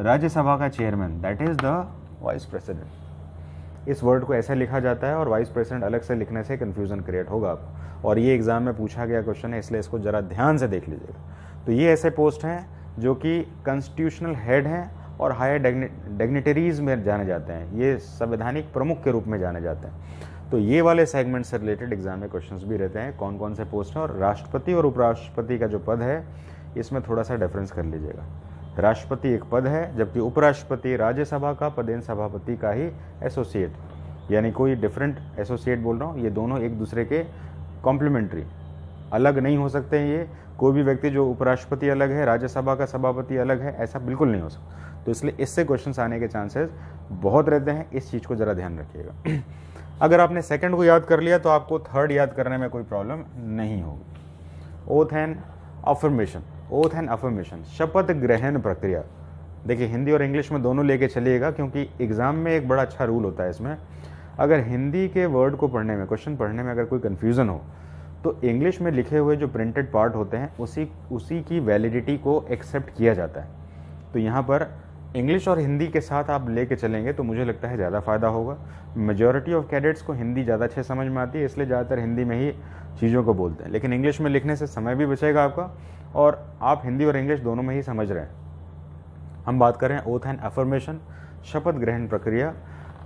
राज्यसभा का chairman, that is the vice president. इस वर्ड को ऐसे लिखा जाता है और वाइस प्रेसिडेंट अलग से लिखने से कन्फ्यूजन क्रिएट होगा आपको, और ये एग्जाम में पूछा गया क्वेश्चन है, इसलिए इसको जरा ध्यान से देख लीजिएगा। तो ये ऐसे पोस्ट हैं जो कि कॉन्स्टिट्यूशनल हेड हैं और हायर डिग्निटरीज में जाने जाते हैं, ये संवैधानिक प्रमुख के रूप में जाने जाते हैं। तो ये वाले सेगमेंट से रिलेटेड एग्जाम में क्वेश्चंस भी रहते हैं, कौन कौन से पोस्ट हैं। और राष्ट्रपति और उपराष्ट्रपति का जो पद है इसमें थोड़ा सा डिफरेंस कर लीजिएगा। राष्ट्रपति एक पद है, जबकि उपराष्ट्रपति राज्यसभा का पदेन सभापति का ही एसोसिएट, यानी कोई डिफरेंट एसोसिएट बोल रहा हूँ, ये दोनों एक दूसरे के कॉम्प्लीमेंट्री, अलग नहीं हो सकते हैं। ये कोई भी व्यक्ति जो उपराष्ट्रपति अलग है, राज्यसभा का सभापति अलग है, ऐसा बिल्कुल नहीं हो सकता। तो इसलिए इससे क्वेश्चंस आने के चांसेस बहुत रहते हैं, इस चीज़ को ज़रा ध्यान रखिएगा। अगर आपने सेकंड को याद कर लिया तो आपको थर्ड याद करने में कोई प्रॉब्लम नहीं होगी। ओथ एंड अफर्मेशन, शपथ ग्रहण प्रक्रिया। देखिए हिंदी और इंग्लिश में दोनों लेके चलिएगा, क्योंकि एग्जाम में एक बड़ा अच्छा रूल होता है इसमें, अगर हिंदी के वर्ड को पढ़ने में, क्वेश्चन पढ़ने में अगर कोई कन्फ्यूज़न हो तो इंग्लिश में लिखे हुए जो प्रिंटेड पार्ट होते हैं उसी की वैलिडिटी को एक्सेप्ट किया जाता है। तो यहाँ पर इंग्लिश और हिंदी के साथ आप लेके चलेंगे तो मुझे लगता है ज़्यादा फ़ायदा होगा। मेजॉरिटी ऑफ कैडेट्स को हिंदी ज़्यादा अच्छे समझ में आती है, इसलिए ज़्यादातर हिंदी में ही चीज़ों को बोलते हैं, लेकिन इंग्लिश में लिखने से समय भी बचेगा आपका, और आप हिंदी और इंग्लिश दोनों में ही समझ रहे हैं। हम बात कर रहे हैं ओथ एंड अफर्मेशन, शपथ ग्रहण प्रक्रिया।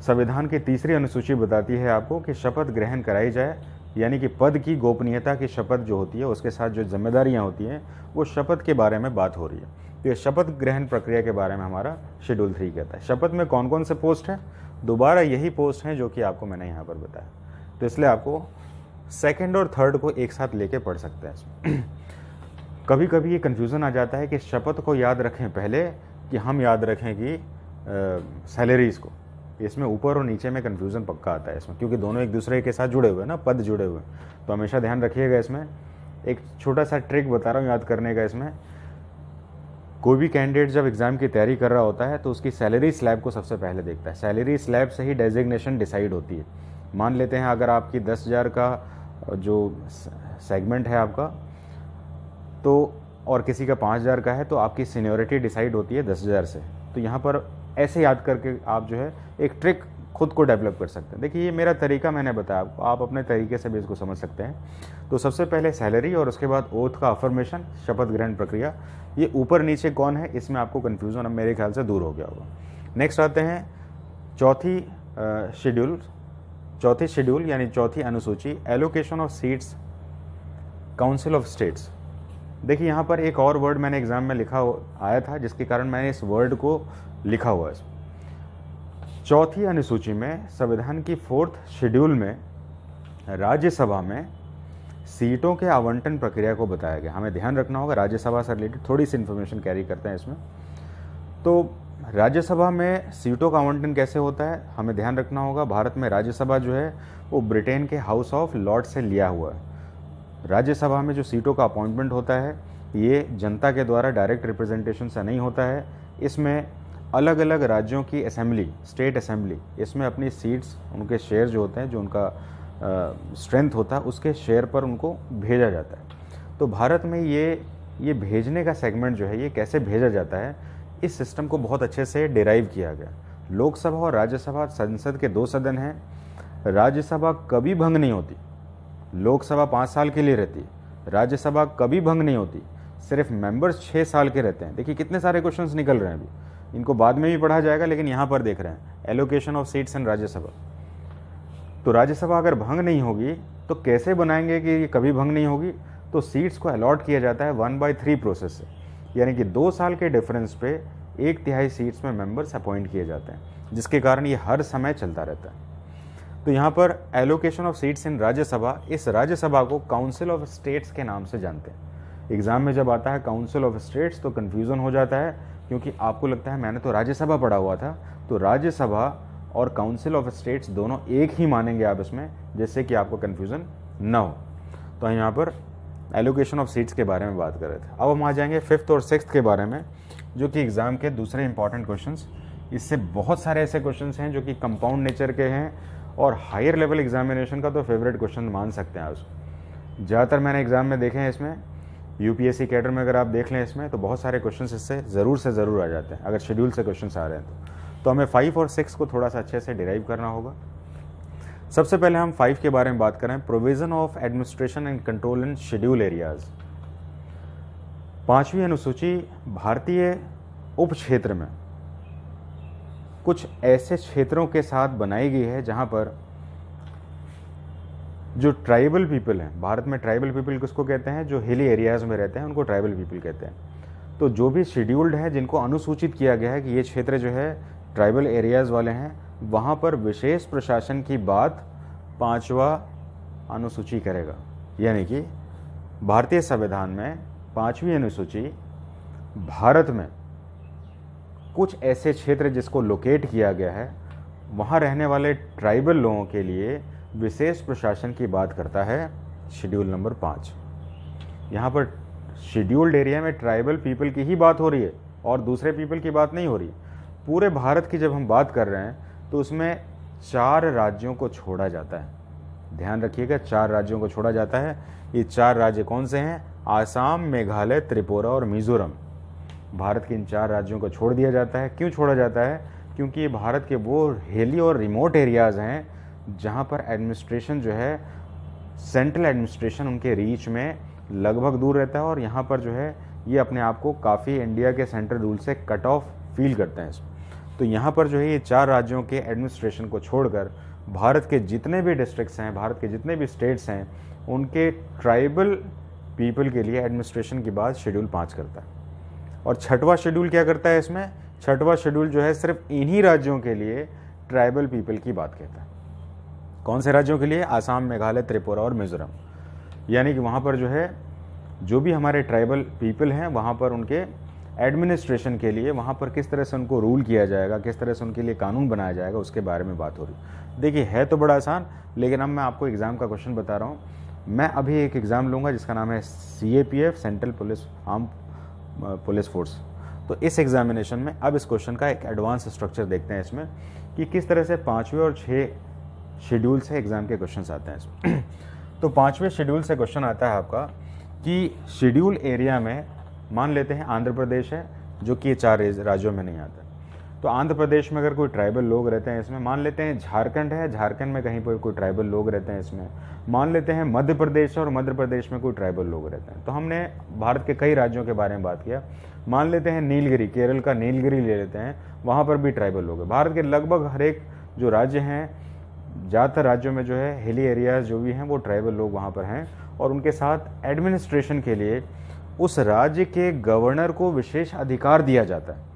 संविधान की 3री अनुसूची बताती है आपको कि शपथ ग्रहण कराई जाए, यानी कि पद की गोपनीयता की शपथ जो होती है उसके साथ जो जिम्मेदारियां होती हैं वो शपथ के बारे में बात हो रही है। तो ये शपथ ग्रहण प्रक्रिया के बारे में हमारा शेड्यूल 3 कहता है। शपथ में कौन कौन से पोस्ट हैं, दोबारा यही पोस्ट हैं जो कि आपको मैंने यहाँ पर बताया, तो इसलिए आपको सेकंड और थर्ड को एक साथ लेके पढ़ सकते हैं इसमें। कभी कभी ये कन्फ्यूज़न आ जाता है कि शपथ को याद रखें पहले कि हम याद रखें कि सैलरीज़ को, इसमें ऊपर और नीचे में कन्फ्यूज़न पक्का आता है इसमें, क्योंकि दोनों एक दूसरे के साथ जुड़े हुए हैं ना, पद जुड़े हुए हैं। तो हमेशा ध्यान रखिएगा। इसमें एक छोटा सा ट्रिक बता रहा हूँ याद करने का। इसमें कोई भी कैंडिडेट जब एग्ज़ाम की तैयारी कर रहा होता है तो उसकी सैलरी स्लैब को सबसे पहले देखता है। सैलरी स्लैब से ही डेजिग्नेशन डिसाइड होती है। मान लेते हैं अगर आपकी 10,000 का जो सेगमेंट है आपका, तो और किसी का 5,000 का है, तो आपकी सीनियरिटी डिसाइड होती है 10,000 से। तो यहाँ पर ऐसे याद करके आप जो है एक ट्रिक खुद को डेवलप कर सकते हैं। देखिए ये मेरा तरीका मैंने बताया आपको, आप अपने तरीके से भी इसको समझ सकते हैं। तो सबसे पहले सैलरी और उसके बाद ओथ का अफर्मेशन, शपथ ग्रहण प्रक्रिया। ये ऊपर नीचे कौन है, इसमें आपको कन्फ्यूज़न अब मेरे ख्याल से दूर हो गया होगा। नेक्स्ट आते हैं चौथी शेड्यूल यानी चौथी अनुसूची, allocation of seats council of states. देखिए यहाँ पर एक और वर्ड मैंने एग्जाम में आया था, जिसके कारण मैंने इस वर्ड को लिखा हुआ है। चौथी अनुसूची में संविधान की 4th शेड्यूल में राज्यसभा में सीटों के आवंटन प्रक्रिया को बताया गया। हमें ध्यान रखना होगा, राज्यसभा से रिलेटेड थोड़ी सी इन्फॉर्मेशन कैरी करते हैं इसमें। तो राज्यसभा में सीटों का आवंटन कैसे होता है, हमें ध्यान रखना होगा। भारत में राज्यसभा जो है वो ब्रिटेन के हाउस ऑफ लॉर्ड्स से लिया हुआ है। राज्यसभा में जो सीटों का अपॉइंटमेंट होता है ये जनता के द्वारा डायरेक्ट रिप्रेजेंटेशन से नहीं होता है। इसमें अलग अलग राज्यों की असेंबली, स्टेट असेंबली, इसमें अपनी सीट्स, उनके शेयर जो होते हैं, जो उनका स्ट्रेंथ होता है, उसके शेयर पर उनको भेजा जाता है। तो भारत में ये भेजने का सेगमेंट जो है, ये कैसे भेजा जाता है, इस सिस्टम को बहुत अच्छे से डिराइव किया गया। लोकसभा और राज्यसभा संसद के 2 सदन हैं। राज्यसभा कभी भंग नहीं होती। लोकसभा 5 साल के लिए रहती है, राज्यसभा कभी भंग नहीं होती। सिर्फ मेंबर्स 6 साल के रहते हैं। देखिए कितने सारे क्वेश्चंस निकल रहे हैं अभी, इनको बाद में भी पढ़ा जाएगा, लेकिन यहाँ पर देख रहे हैं allocation of seats in Rajya Sabha. तो राज्यसभा अगर भंग नहीं होगी तो कैसे बनाएंगे कि ये कभी भंग नहीं होगी? तो सीट्स को अलॉट किया जाता है 1/3 प्रोसेस से, यानी कि 2 साल के डिफरेंस पे 1/3 सीट्स में मेंबर्स अपॉइंट किए जाते हैं, जिसके कारण ये हर समय चलता रहता है। तो यहाँ पर allocation of seats in Rajya Sabha, इस राज्यसभा को काउंसिल ऑफ स्टेट्स के नाम से जानते हैं। एग्जाम में जब आता है काउंसिल ऑफ स्टेट्स तो कन्फ्यूज़न हो जाता है, क्योंकि आपको लगता है मैंने तो राज्यसभा पढ़ा हुआ था। तो राज्यसभा और काउंसिल ऑफ स्टेट्स दोनों एक ही मानेंगे आप इसमें, जिससे कि आपको कन्फ्यूज़न ना हो। तो हम यहाँ पर एलोकेशन ऑफ सीट्स के बारे में बात कर रहे थे। अब हम आ जाएंगे 5th और 6th के बारे में, जो कि एग्ज़ाम के दूसरे इंपॉर्टेंट क्वेश्चंस। इससे बहुत सारे ऐसे क्वेश्चंस हैं जो कि कंपाउंड नेचर के हैं और हायर लेवल एग्जामिनेशन का तो फेवरेट क्वेश्चन मान सकते हैं आप उसको। ज़्यादातर मैंने एग्जाम में देखे हैं इसमें, यूपीएससी कैडर में अगर आप देख लें इसमें, तो बहुत सारे क्वेश्चंस इससे ज़रूर से ज़रूर आ जाते हैं, अगर शेड्यूल से क्वेश्चंस आ रहे हैं तो हमें 5 और 6 को थोड़ा सा अच्छे से डिराइव करना होगा। सबसे पहले हम 5 के बारे में बात करें, provision of administration and control in schedule areas. 5वीं अनुसूची भारतीय उप क्षेत्र में कुछ ऐसे क्षेत्रों के साथ बनाई गई है जहां पर जो ट्राइबल पीपल हैं, भारत में ट्राइबल पीपल किसको कहते हैं, जो हिली एरियाज में रहते हैं उनको ट्राइबल पीपल कहते हैं। तो जो भी शेड्यूल्ड है, जिनको अनुसूचित किया गया है कि ये क्षेत्र जो है ट्राइबल एरियाज वाले हैं, वहाँ पर विशेष प्रशासन की बात 5वां अनुसूची करेगा। यानी कि भारतीय संविधान में 5वीं अनुसूची भारत में कुछ ऐसे क्षेत्र जिसको लोकेट किया गया है, वहाँ रहने वाले ट्राइबल लोगों के लिए विशेष प्रशासन की बात करता है शेड्यूल नंबर 5। यहाँ पर शेड्यूल्ड एरिया में ट्राइबल पीपल की ही बात हो रही है और दूसरे पीपल की बात नहीं हो रही। पूरे भारत की जब हम बात कर रहे हैं तो उसमें 4 राज्यों को छोड़ा जाता है। ध्यान रखिएगा, 4 राज्यों को छोड़ा जाता है। ये 4 राज्य कौन से हैं? आसाम, मेघालय, त्रिपुरा और मिजोरम। भारत के इन 4 राज्यों को छोड़ दिया जाता है। क्यों छोड़ा जाता है? क्योंकि ये भारत के वो हिली और रिमोट एरियाज़ हैं जहाँ पर एडमिनिस्ट्रेशन जो है, सेंट्रल एडमिनिस्ट्रेशन उनके रीच में लगभग दूर रहता है और यहाँ पर जो है ये अपने आप को काफ़ी इंडिया के सेंट्रल रूल से कट ऑफ फील करते हैं। तो यहाँ पर जो है ये 4 राज्यों के एडमिनिस्ट्रेशन को छोड़कर भारत के जितने भी डिस्ट्रिक्ट्स हैं, भारत के जितने भी स्टेट्स हैं, उनके ट्राइबल पीपल के लिए एडमिनिस्ट्रेशन की बात शेड्यूल 5 करता है। और 6वां शेड्यूल क्या करता है इसमें? 6वां शेड्यूल जो है सिर्फ इन्हीं राज्यों के लिए ट्राइबल पीपल की बात कहता है। कौन से राज्यों के लिए? आसाम, मेघालय, त्रिपुरा और मिजोरम। यानी कि वहाँ पर जो है जो भी हमारे ट्राइबल पीपल हैं, वहाँ पर उनके एडमिनिस्ट्रेशन के लिए, वहाँ पर किस तरह से उनको रूल किया जाएगा, किस तरह से उनके लिए कानून बनाया जाएगा, उसके बारे में बात हो रही। देखिए है तो बड़ा आसान, लेकिन अब मैं आपको एग्ज़ाम का क्वेश्चन बता रहा हूँ। मैं अभी एक एग्ज़ाम लूँगा जिसका नाम है CAPF, central police arm police force. तो इस एग्जामिनेशन में अब इस क्वेश्चन का एक एडवांस स्ट्रक्चर देखते हैं इसमें, कि किस तरह से 5वें और 6 शेड्यूल से एग्ज़ाम के क्वेश्चन आते हैं इसमें। तो 5वें शेड्यूल से क्वेश्चन आता है आपका कि शेड्यूल एरिया में मान लेते हैं आंध्र प्रदेश है, जो कि 4 राज्यों में नहीं आता। तो आंध्र प्रदेश में अगर कोई ट्राइबल लोग रहते हैं इसमें, मान लेते हैं झारखंड है, झारखंड में कहीं पर कोई ट्राइबल लोग रहते हैं इसमें, मान लेते हैं मध्य प्रदेश और मध्य प्रदेश में कोई ट्राइबल लोग रहते हैं। तो हमने भारत के कई राज्यों के बारे में बात किया। मान लेते हैं नीलगिरी, केरल का नीलगिरी ले लेते हैं, वहाँ पर भी ट्राइबल लोग हैं। भारत के लगभग हर एक जो राज्य हैं, ज़्यादातर राज्यों में जो है हिली एरियाज जो भी हैं वो ट्राइबल लोग वहाँ पर हैं, और उनके साथ एडमिनिस्ट्रेशन के लिए उस राज्य के गवर्नर को विशेष अधिकार दिया जाता है।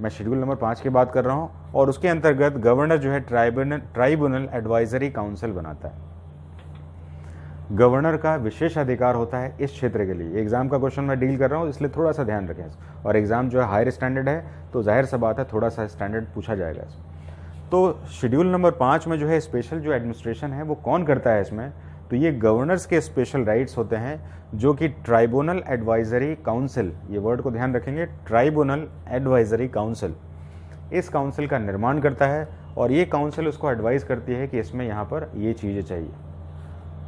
मैं शेड्यूल नंबर 5 की बात कर रहा हूं, और उसके अंतर्गत गवर्नर जो है ट्राइब्यूनल एडवाइजरी काउंसिल बनाता है। गवर्नर का विशेष अधिकार होता है इस क्षेत्र के लिए। एग्जाम का क्वेश्चन मैं डील कर रहा हूं, इसलिए थोड़ा सा ध्यान रखें। और एग्जाम जो है हायर स्टैंडर्ड है, तो जाहिर सा बात है थोड़ा सा स्टैंडर्ड पूछा जाएगा इसमें। तो शेड्यूल नंबर 5 में जो है स्पेशल जो एडमिनिस्ट्रेशन है वो कौन करता है इसमें, तो ये गवर्नर्स के स्पेशल राइट्स होते हैं, जो कि ट्राइब्यूनल एडवाइजरी काउंसिल, ये वर्ड को ध्यान रखेंगे, ट्राइब्यूनल एडवाइजरी काउंसिल, इस काउंसिल का निर्माण करता है। और ये काउंसिल उसको एडवाइस करती है कि इसमें यहाँ पर ये चीज़ें चाहिए।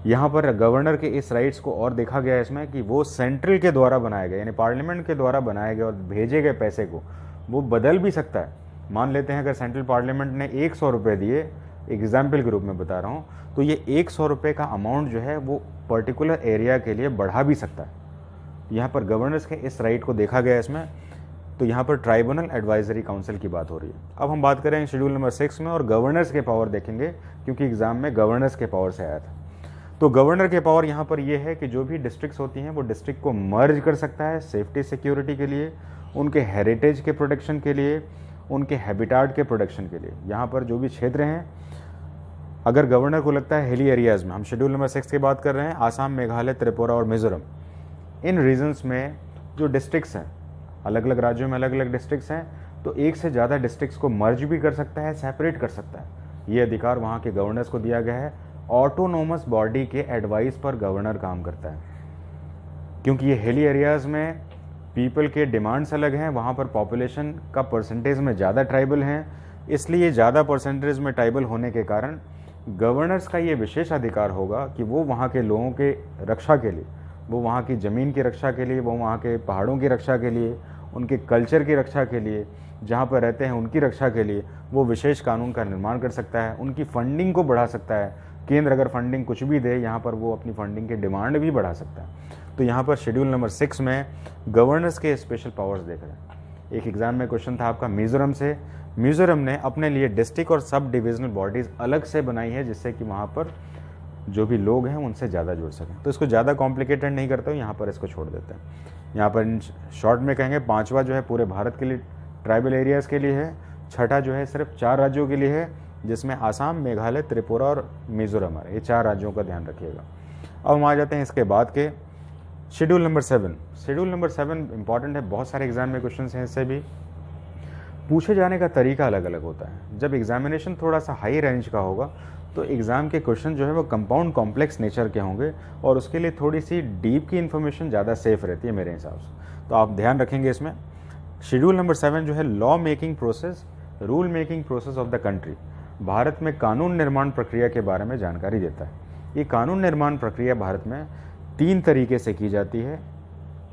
यहाँ पर गवर्नर के इस राइट्स को और देखा गया है इसमें कि वो सेंट्रल के द्वारा बनाए गए, यानी पार्लियामेंट के द्वारा बनाए गए और भेजे गए पैसे को वो बदल भी सकता है। मान लेते हैं अगर सेंट्रल पार्लियामेंट ने 100 रुपये दिए, एग्जाम्पल के रूप में बता रहा हूँ, तो ये 100 रुपये का अमाउंट जो है वो पर्टिकुलर एरिया के लिए बढ़ा भी सकता है। यहाँ पर गवर्नर्स के इस राइट को देखा गया इसमें। तो यहाँ पर ट्राइब्यूनल एडवाइजरी काउंसिल की बात हो रही है। अब हम बात करें शेड्यूल नंबर 6 में, और गवर्नर्स के पावर देखेंगे, क्योंकि एग्जाम में गवर्नर्स के पावर से आया था। तो गवर्नर के पावर यहाँ पर यह है कि जो भी डिस्ट्रिक्ट्स होती हैं वो डिस्ट्रिक्ट को मर्ज कर सकता है सेफ्टी सिक्योरिटी के लिए, उनके हेरिटेज के प्रोटेक्शन के लिए, उनके हैबिटाट के प्रोटेक्शन के लिए। यहाँ पर जो भी क्षेत्र हैं, अगर गवर्नर को लगता है हिली एरियाज़ में, हम शेड्यूल नंबर 6 की बात कर रहे हैं, आसाम, मेघालय, त्रिपुरा और मिजोरम, इन रीजन्स में जो डिस्ट्रिक्ट्स हैं, अलग अलग राज्यों में अलग अलग डिस्ट्रिक्ट्स हैं, तो एक से ज़्यादा डिस्ट्रिक्ट्स को मर्ज भी कर सकता है, सेपरेट कर सकता है। ये अधिकार वहाँ के गवर्नर्स को दिया गया है। ऑटोनोमस बॉडी के एडवाइस पर गवर्नर काम करता है, क्योंकि ये हिली एरियाज़ में पीपल के डिमांड्स अलग हैं, वहाँ पर पॉपुलेशन का परसेंटेज में ज़्यादा ट्राइबल हैं, इसलिए ज़्यादा परसेंटेज में ट्राइबल होने के कारण गवर्नर्स का ये विशेष अधिकार होगा कि वो वहाँ के लोगों के रक्षा के लिए, वो वहाँ की ज़मीन की रक्षा के लिए, वो वहाँ के पहाड़ों की रक्षा के लिए, उनके कल्चर की रक्षा के लिए, जहाँ पर रहते हैं उनकी रक्षा के लिए वो विशेष कानून का निर्माण कर सकता है। उनकी फंडिंग को बढ़ा सकता है। केंद्र अगर फंडिंग कुछ भी दे, यहाँ पर वो अपनी फंडिंग की डिमांड भी बढ़ा सकता है। तो यहाँ पर शेड्यूल नंबर 6 में गवर्नर्स के स्पेशल पावर्स देख रहे हैं। एक एग्जाम में क्वेश्चन था आपका मिजोरम से। मिजोरम ने अपने लिए डिस्ट्रिक्ट और सब डिविजनल बॉडीज़ अलग से बनाई है, जिससे कि वहाँ पर जो भी लोग हैं उनसे ज़्यादा जुड़ सकें। तो इसको ज़्यादा कॉम्प्लिकेटेड नहीं करता हूँ, यहाँ पर इसको छोड़ देते हैं। यहाँ पर शॉर्ट में कहेंगे 5वां जो है पूरे भारत के लिए ट्राइबल एरियाज़ के लिए है, 6ठा जो है सिर्फ 4 राज्यों के लिए है, जिसमें आसाम, मेघालय, त्रिपुरा और मिजोरम है। ये 4 राज्यों का ध्यान रखिएगा। अब हम आ जाते हैं इसके बाद के schedule number 7। Schedule number 7 important है, बहुत सारे एग्जाम में क्वेश्चन हैं, इससे भी पूछे जाने का तरीका अलग अलग होता है। जब एग्जामिनेशन थोड़ा सा हाई रेंज का होगा तो एग्ज़ाम के क्वेश्चन जो है वो कंपाउंड कॉम्प्लेक्स नेचर के होंगे, और उसके लिए थोड़ी सी डीप की इन्फॉर्मेशन ज़्यादा सेफ रहती है मेरे हिसाब से। तो आप ध्यान रखेंगे इसमें। शेड्यूल नंबर 7 जो है law making process, rule making process of the country, Bharat में कानून निर्माण प्रक्रिया के बारे में जानकारी देता है। ये कानून निर्माण प्रक्रिया भारत में 3 तरीके से की जाती है।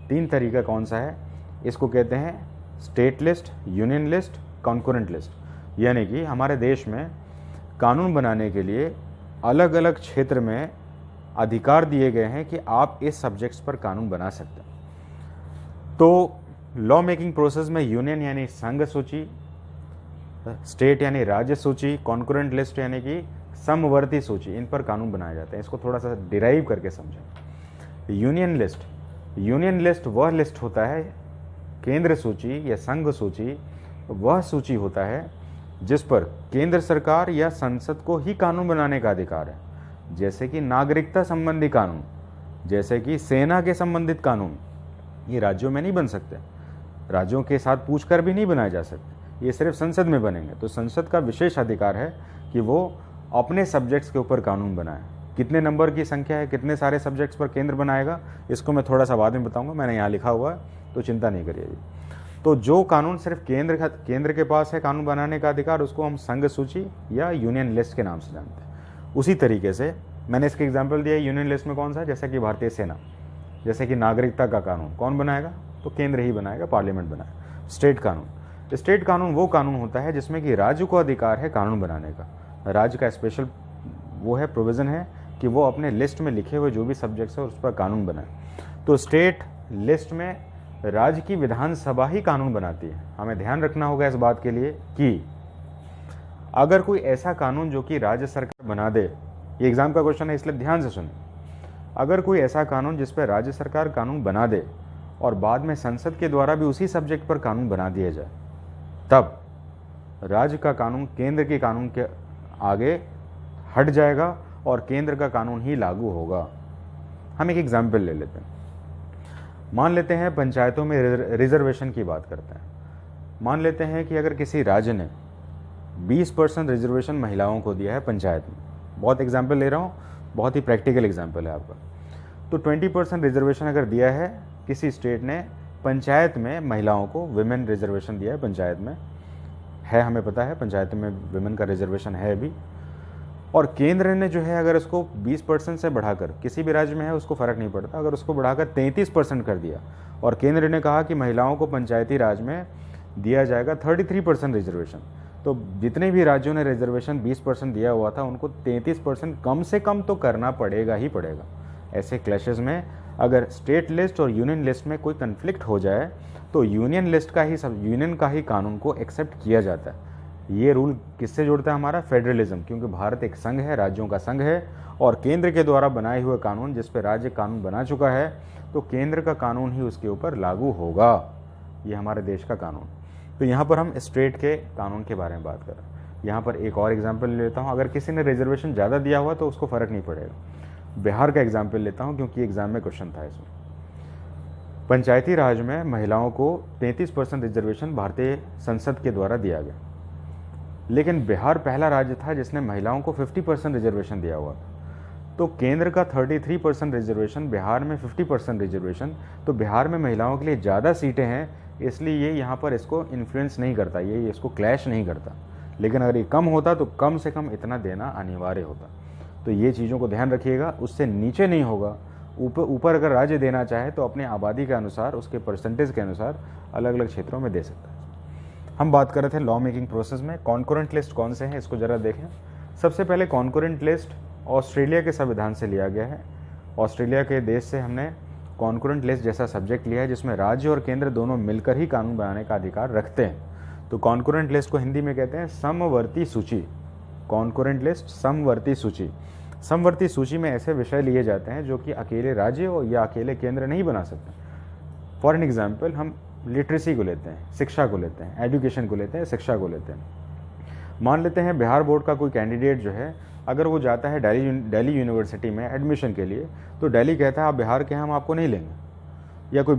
3 तरीका कौन सा है? इसको कहते हैं state list, union list, concurrent list. यानी कि हमारे देश में कानून बनाने के लिए अलग अलग क्षेत्र में अधिकार दिए गए हैं कि आप इस सब्जेक्ट्स पर कानून बना सकते हैं। तो लॉ मेकिंग प्रोसेस में यूनियन यानी संघ सूची, स्टेट यानी राज्य सूची, कॉन्करेंट लिस्ट यानी कि समवर्ती सूची, इन पर कानून बनाए जाते हैं। इसको थोड़ा सा डिराइव करके समझें। यूनियन लिस्ट, यूनियन लिस्ट वह लिस्ट होता है, केंद्र सूची या संघ सूची वह सूची होता है जिस पर केंद्र सरकार या संसद को ही कानून बनाने का अधिकार है, जैसे कि नागरिकता संबंधी कानून, जैसे कि सेना के संबंधित कानून। ये राज्यों में नहीं बन सकते, राज्यों के साथ पूछकर भी नहीं बनाए जा सकते, ये सिर्फ संसद में बनेंगे। तो संसद का विशेष अधिकार है कि वो अपने सब्जेक्ट्स के ऊपर कानून बनाए। कितने नंबर की संख्या है, कितने सारे सब्जेक्ट्स पर केंद्र बनाएगा, इसको मैं थोड़ा सा बाद में बताऊंगा, मैंने यहाँ लिखा हुआ है, तो चिंता नहीं करिए। तो जो कानून सिर्फ केंद्र के पास है कानून बनाने का अधिकार, उसको हम संघ सूची या यूनियन लिस्ट के नाम से जानते हैं। उसी तरीके से मैंने इसके एग्जाम्पल दिया। यूनियन लिस्ट में कौन सा है? जैसे कि भारतीय सेना, जैसे कि नागरिकता का कानून कौन बनाएगा? तो केंद्र ही बनाएगा, पार्लियामेंट बनाएगा। स्टेट कानून, स्टेट कानून वो कानून होता है जिसमें कि राज्य को अधिकार है कानून बनाने का। राज्य का स्पेशल वो है प्रोविज़न है कि वो अपने लिस्ट में लिखे हुए जो भी सब्जेक्ट्स है उस पर कानून बनाए। तो स्टेट लिस्ट में राज्य की विधानसभा ही कानून बनाती है। हमें ध्यान रखना होगा इस बात के लिए कि अगर कोई ऐसा कानून जो कि राज्य सरकार बना दे, ये एग्जाम का क्वेश्चन है इसलिए ध्यान से सुनें, अगर कोई ऐसा कानून जिस पर राज्य सरकार कानून बना दे और बाद में संसद के द्वारा भी उसी सब्जेक्ट पर कानून बना दिया जाए, तब राज्य का कानून केंद्र के कानून के आगे हट जाएगा और केंद्र का कानून ही लागू होगा। हम एक एग्जाम्पल ले लेते हैं। मान लेते हैं पंचायतों में रिजर्वेशन की बात करते हैं। मान लेते हैं कि अगर किसी राज्य ने 20% रिजर्वेशन महिलाओं को दिया है पंचायत में, बहुत एग्जाम्पल ले रहा हूँ, बहुत ही प्रैक्टिकल एग्जाम्पल है आपका। तो 20% रिजर्वेशन अगर दिया है किसी स्टेट ने पंचायत में महिलाओं को, विमेन रिजर्वेशन दिया है पंचायत में, है, हमें पता है पंचायत में विमेन का रिजर्वेशन है अभी, और केंद्र ने जो है अगर उसको 20% से बढ़ाकर, किसी भी राज्य में है उसको फ़र्क नहीं पड़ता, अगर उसको बढ़ाकर 33% कर दिया और केंद्र ने कहा कि महिलाओं को पंचायती राज में दिया जाएगा 33% रिजर्वेशन, तो जितने भी राज्यों ने रिजर्वेशन 20% दिया हुआ था उनको 33% कम से कम तो करना पड़ेगा ही पड़ेगा। ऐसे क्लैशेस में अगर स्टेट लिस्ट और यूनियन लिस्ट में कोई कन्फ्लिक्ट हो जाए तो यूनियन का ही कानून को एक्सेप्ट किया जाता है। ये रूल किससे जोड़ता है? हमारा फेडरलिज्म, क्योंकि भारत एक संघ है, राज्यों का संघ है, और केंद्र के द्वारा बनाए हुए कानून जिस पे राज्य कानून बना चुका है तो केंद्र का कानून ही उसके ऊपर लागू होगा। ये हमारे देश का कानून। तो यहाँ पर हम स्टेट के कानून के बारे में बात कर रहे हैं। यहाँ पर एक और एग्जाम्पल लेता हूँ। अगर किसी ने रिजर्वेशन ज़्यादा दिया हुआ तो उसको फ़र्क नहीं पड़ेगा। बिहार का एग्जाम्पल लेता हूँ क्योंकि एग्जाम में क्वेश्चन था इसमें। पंचायती राज में महिलाओं को 33% रिजर्वेशन भारतीय संसद के द्वारा दिया गया, लेकिन बिहार पहला राज्य था जिसने महिलाओं को 50% रिजर्वेशन दिया हुआ था। तो केंद्र का 33% रिजर्वेशन, बिहार में 50% रिजर्वेशन, तो बिहार में महिलाओं के लिए ज़्यादा सीटें हैं, इसलिए ये यहाँ पर इसको इन्फ्लुएंस नहीं करता, ये इसको क्लैश नहीं करता। लेकिन अगर ये कम होता तो कम से कम इतना देना अनिवार्य होता। तो ये चीज़ों को ध्यान रखिएगा, उससे नीचे नहीं होगा। ऊपर अगर राज्य देना चाहे तो अपने आबादी के अनुसार, उसके परसेंटेज के अनुसार अलग अलग क्षेत्रों में दे सकता है। हम बात कर रहे थे लॉ मेकिंग प्रोसेस में कॉन्करेंट लिस्ट कौन से हैं, इसको ज़रा देखें। सबसे पहले कॉन्करेंट लिस्ट ऑस्ट्रेलिया के संविधान से लिया गया है। ऑस्ट्रेलिया के देश से हमने कॉन्करेंट लिस्ट जैसा सब्जेक्ट लिया है जिसमें राज्य और केंद्र दोनों मिलकर ही कानून बनाने का अधिकार रखते हैं। तो कॉन्करेंट लिस्ट को हिंदी में कहते हैं समवर्ती सूची। कॉन्करेंट लिस्ट, समवर्ती सूची। समवर्ती सूची में ऐसे विषय लिए जाते हैं जो कि अकेले राज्य या अकेले केंद्र नहीं बना सकते। फॉर एन एग्जाम्पल हम लिटरेसी को लेते हैं, शिक्षा को लेते हैं, एजुकेशन को लेते हैं, शिक्षा को लेते हैं। मान लेते हैं बिहार बोर्ड का कोई कैंडिडेट जो है, अगर वो जाता है दिल्ली यूनिवर्सिटी में एडमिशन के लिए, तो दिल्ली कहता है आप बिहार के हैं, हम आपको नहीं लेंगे। या कोई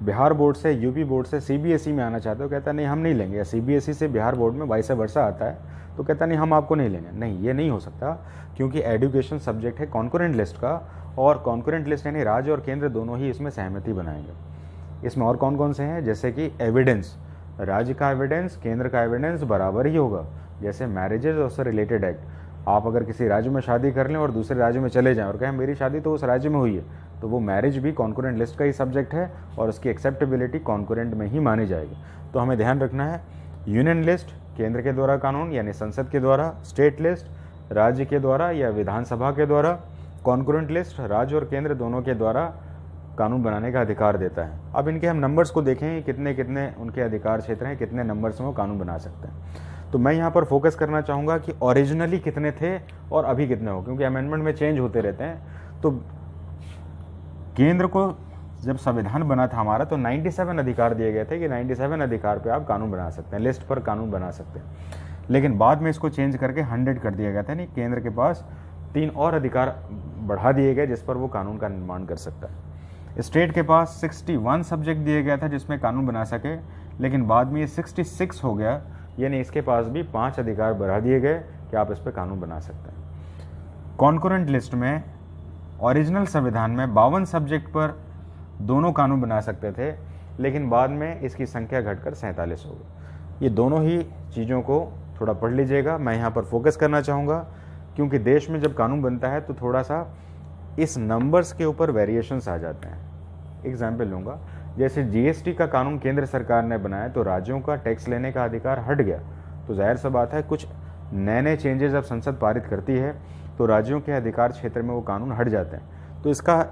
बिहार बोर्ड से, यूपी बोर्ड से सीबीएसई में आना चाहते हो, कहता नहीं हम नहीं लेंगे। या सीबीएसई से बिहार बोर्ड में वाइस वर्सा आता है तो कहता नहीं हम आपको नहीं लेंगे। नहीं, ये नहीं हो सकता, क्योंकि एजुकेशन सब्जेक्ट है कॉन्करेंट लिस्ट का, और कॉन्करेंट लिस्ट यानी राज्य और केंद्र दोनों ही इसमें सहमति बनाएंगे। इसमें और कौन कौन से हैं, जैसे कि एविडेंस, राज्य का एविडेंस, केंद्र का एविडेंस बराबर ही होगा। जैसे मैरिजेज और उससे रिलेटेड एक्ट, आप अगर किसी राज्य में शादी कर लें और दूसरे राज्य में चले जाएं और कहें मेरी शादी तो उस राज्य में हुई है, तो वो मैरिज भी कॉन्करेंट लिस्ट का ही सब्जेक्ट है और उसकी एक्सेप्टेबिलिटी कॉन्करेंट में ही मानी जाएगी। तो हमें ध्यान रखना है, यूनियन लिस्ट केंद्र के द्वारा कानून यानी संसद के द्वारा, स्टेट लिस्ट राज्य के द्वारा या विधानसभा के द्वारा, कॉन्करेंट लिस्ट राज्य और केंद्र दोनों के द्वारा कानून बनाने का अधिकार देता है। अब इनके हम नंबर्स को देखें, कितने कितने उनके अधिकार क्षेत्र हैं, कितने नंबर्स में वो कानून बना सकते हैं। तो मैं यहाँ पर फोकस करना चाहूँगा कि ओरिजिनली कितने थे और अभी कितने हो, क्योंकि अमेंडमेंट में चेंज होते रहते हैं। तो केंद्र को जब संविधान बना था हमारा तो 97 अधिकार दिए गए थे कि 97 अधिकार पे आप कानून बना सकते हैं, लिस्ट पर कानून बना सकते हैं। लेकिन बाद में इसको चेंज करके 100 कर दिया गया था, नहीं, केंद्र के पास 3 और अधिकार बढ़ा दिए गए जिस पर वो कानून का निर्माण कर सकता है। स्टेट के पास 61 सब्जेक्ट दिए गया था जिसमें कानून बना सके, लेकिन बाद में ये 66 हो गया, यानी इसके पास भी 5 अधिकार बढ़ा दिए गए कि आप इस पर कानून बना सकते हैं। कॉन्करेंट लिस्ट में ओरिजिनल संविधान में 52 सब्जेक्ट पर दोनों कानून बना सकते थे, लेकिन बाद में इसकी संख्या घटकर 47 हो गई। ये दोनों ही चीज़ों को थोड़ा पढ़ लीजिएगा। मैं यहाँ पर फोकस करना चाहूँगा क्योंकि देश में जब कानून बनता है तो थोड़ा सा इस नंबर्स के ऊपर वेरिएशंस आ जाते हैं। एग्जाम्पल लूँगा, जैसे जीएसटी का कानून केंद्र सरकार ने बनाया तो राज्यों का टैक्स लेने का अधिकार हट गया, तो जाहिर सा बात है कुछ नए चेंजेस जब संसद पारित करती है तो राज्यों के अधिकार क्षेत्र में वो कानून हट जाते हैं। तो इसका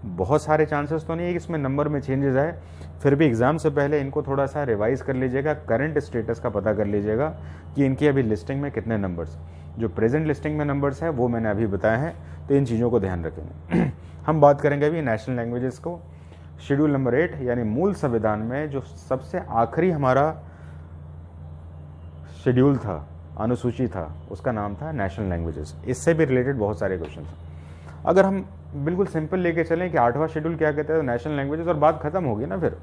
बहुत सारे चांसेस तो नहीं है कि इसमें नंबर में चेंजेस आए, फिर भी एग्ज़ाम से पहले इनको थोड़ा सा रिवाइज कर लीजिएगा, करंट स्टेटस का पता कर लीजिएगा कि इनकी अभी लिस्टिंग में कितने नंबर्स, जो प्रेजेंट लिस्टिंग में नंबर्स है वो मैंने अभी बताया है, तो इन चीज़ों को ध्यान रखेंगे। हम बात करेंगे अभी नेशनल लैंग्वेजेस को। शेड्यूल नंबर 8 यानी मूल संविधान में जो सबसे आखिरी हमारा शेड्यूल था, अनुसूची था, उसका नाम था नेशनल लैंग्वेजेस। इससे भी रिलेटेड बहुत सारे क्वेश्चन हैं। अगर हम बिल्कुल सिंपल लेके चलें कि 8वां शेड्यूल क्या कहता है, तो नेशनल लैंग्वेजेस, और बात खत्म होगी ना, फिर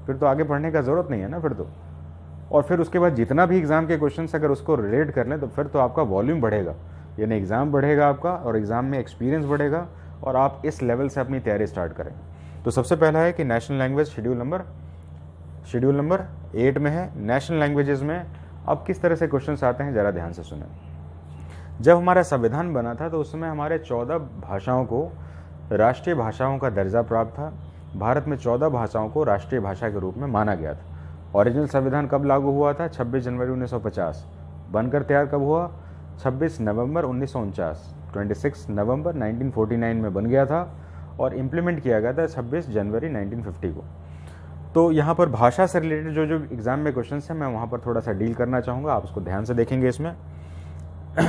तो आगे पढ़ने का ज़रूरत नहीं है ना फिर तो। और फिर उसके बाद जितना भी एग्ज़ाम के क्वेश्चन अगर उसको रिलेट कर लें तो फिर तो आपका वॉल्यूम बढ़ेगा, यानी एग्ज़ाम बढ़ेगा आपका, और एग्ज़ाम में एक्सपीरियंस बढ़ेगा, और आप इस लेवल से अपनी तैयारी स्टार्ट करें। तो सबसे पहला है कि नेशनल लैंग्वेज शेड्यूल नंबर 8 में है। नेशनल लैंग्वेजेस में अब किस तरह से क्वेश्चंस आते हैं, ज़रा ध्यान से सुनें। जब हमारा संविधान बना था तो उस समय हमारे 14 भाषाओं को राष्ट्रीय भाषाओं का दर्जा प्राप्त था। भारत में 14 भाषाओं को राष्ट्रीय भाषा के रूप में माना गया था। ओरिजिनल संविधान कब लागू हुआ था? 26 जनवरी 1950। बनकर तैयार कब हुआ? 26 नवंबर 1949। 26 नवंबर 1949 में बन गया था और इम्प्लीमेंट किया गया था 26 जनवरी 1950 को। तो यहाँ पर भाषा से रिलेटेड जो एग्ज़ाम में क्वेश्चन हैं, मैं वहाँ पर थोड़ा सा डील करना चाहूँगा। आप उसको ध्यान से देखेंगे। इसमें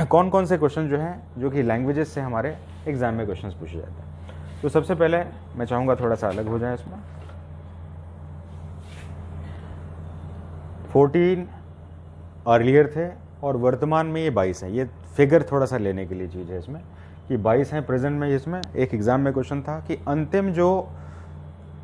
कौन कौन से क्वेश्चन जो हैं जो कि लैंग्वेजेस से हमारे एग्ज़ाम में क्वेश्चन पूछे जाते हैं। तो सबसे पहले मैं चाहूँगा थोड़ा सा अलग हो जाए। इसमें 14 अर्लियर थे और वर्तमान में ये 22 हैं। ये फिगर थोड़ा सा लेने के लिए चीज़ है इसमें कि 22 हैं प्रेजेंट में। इसमें एक एग्ज़ाम में क्वेश्चन था कि अंतिम जो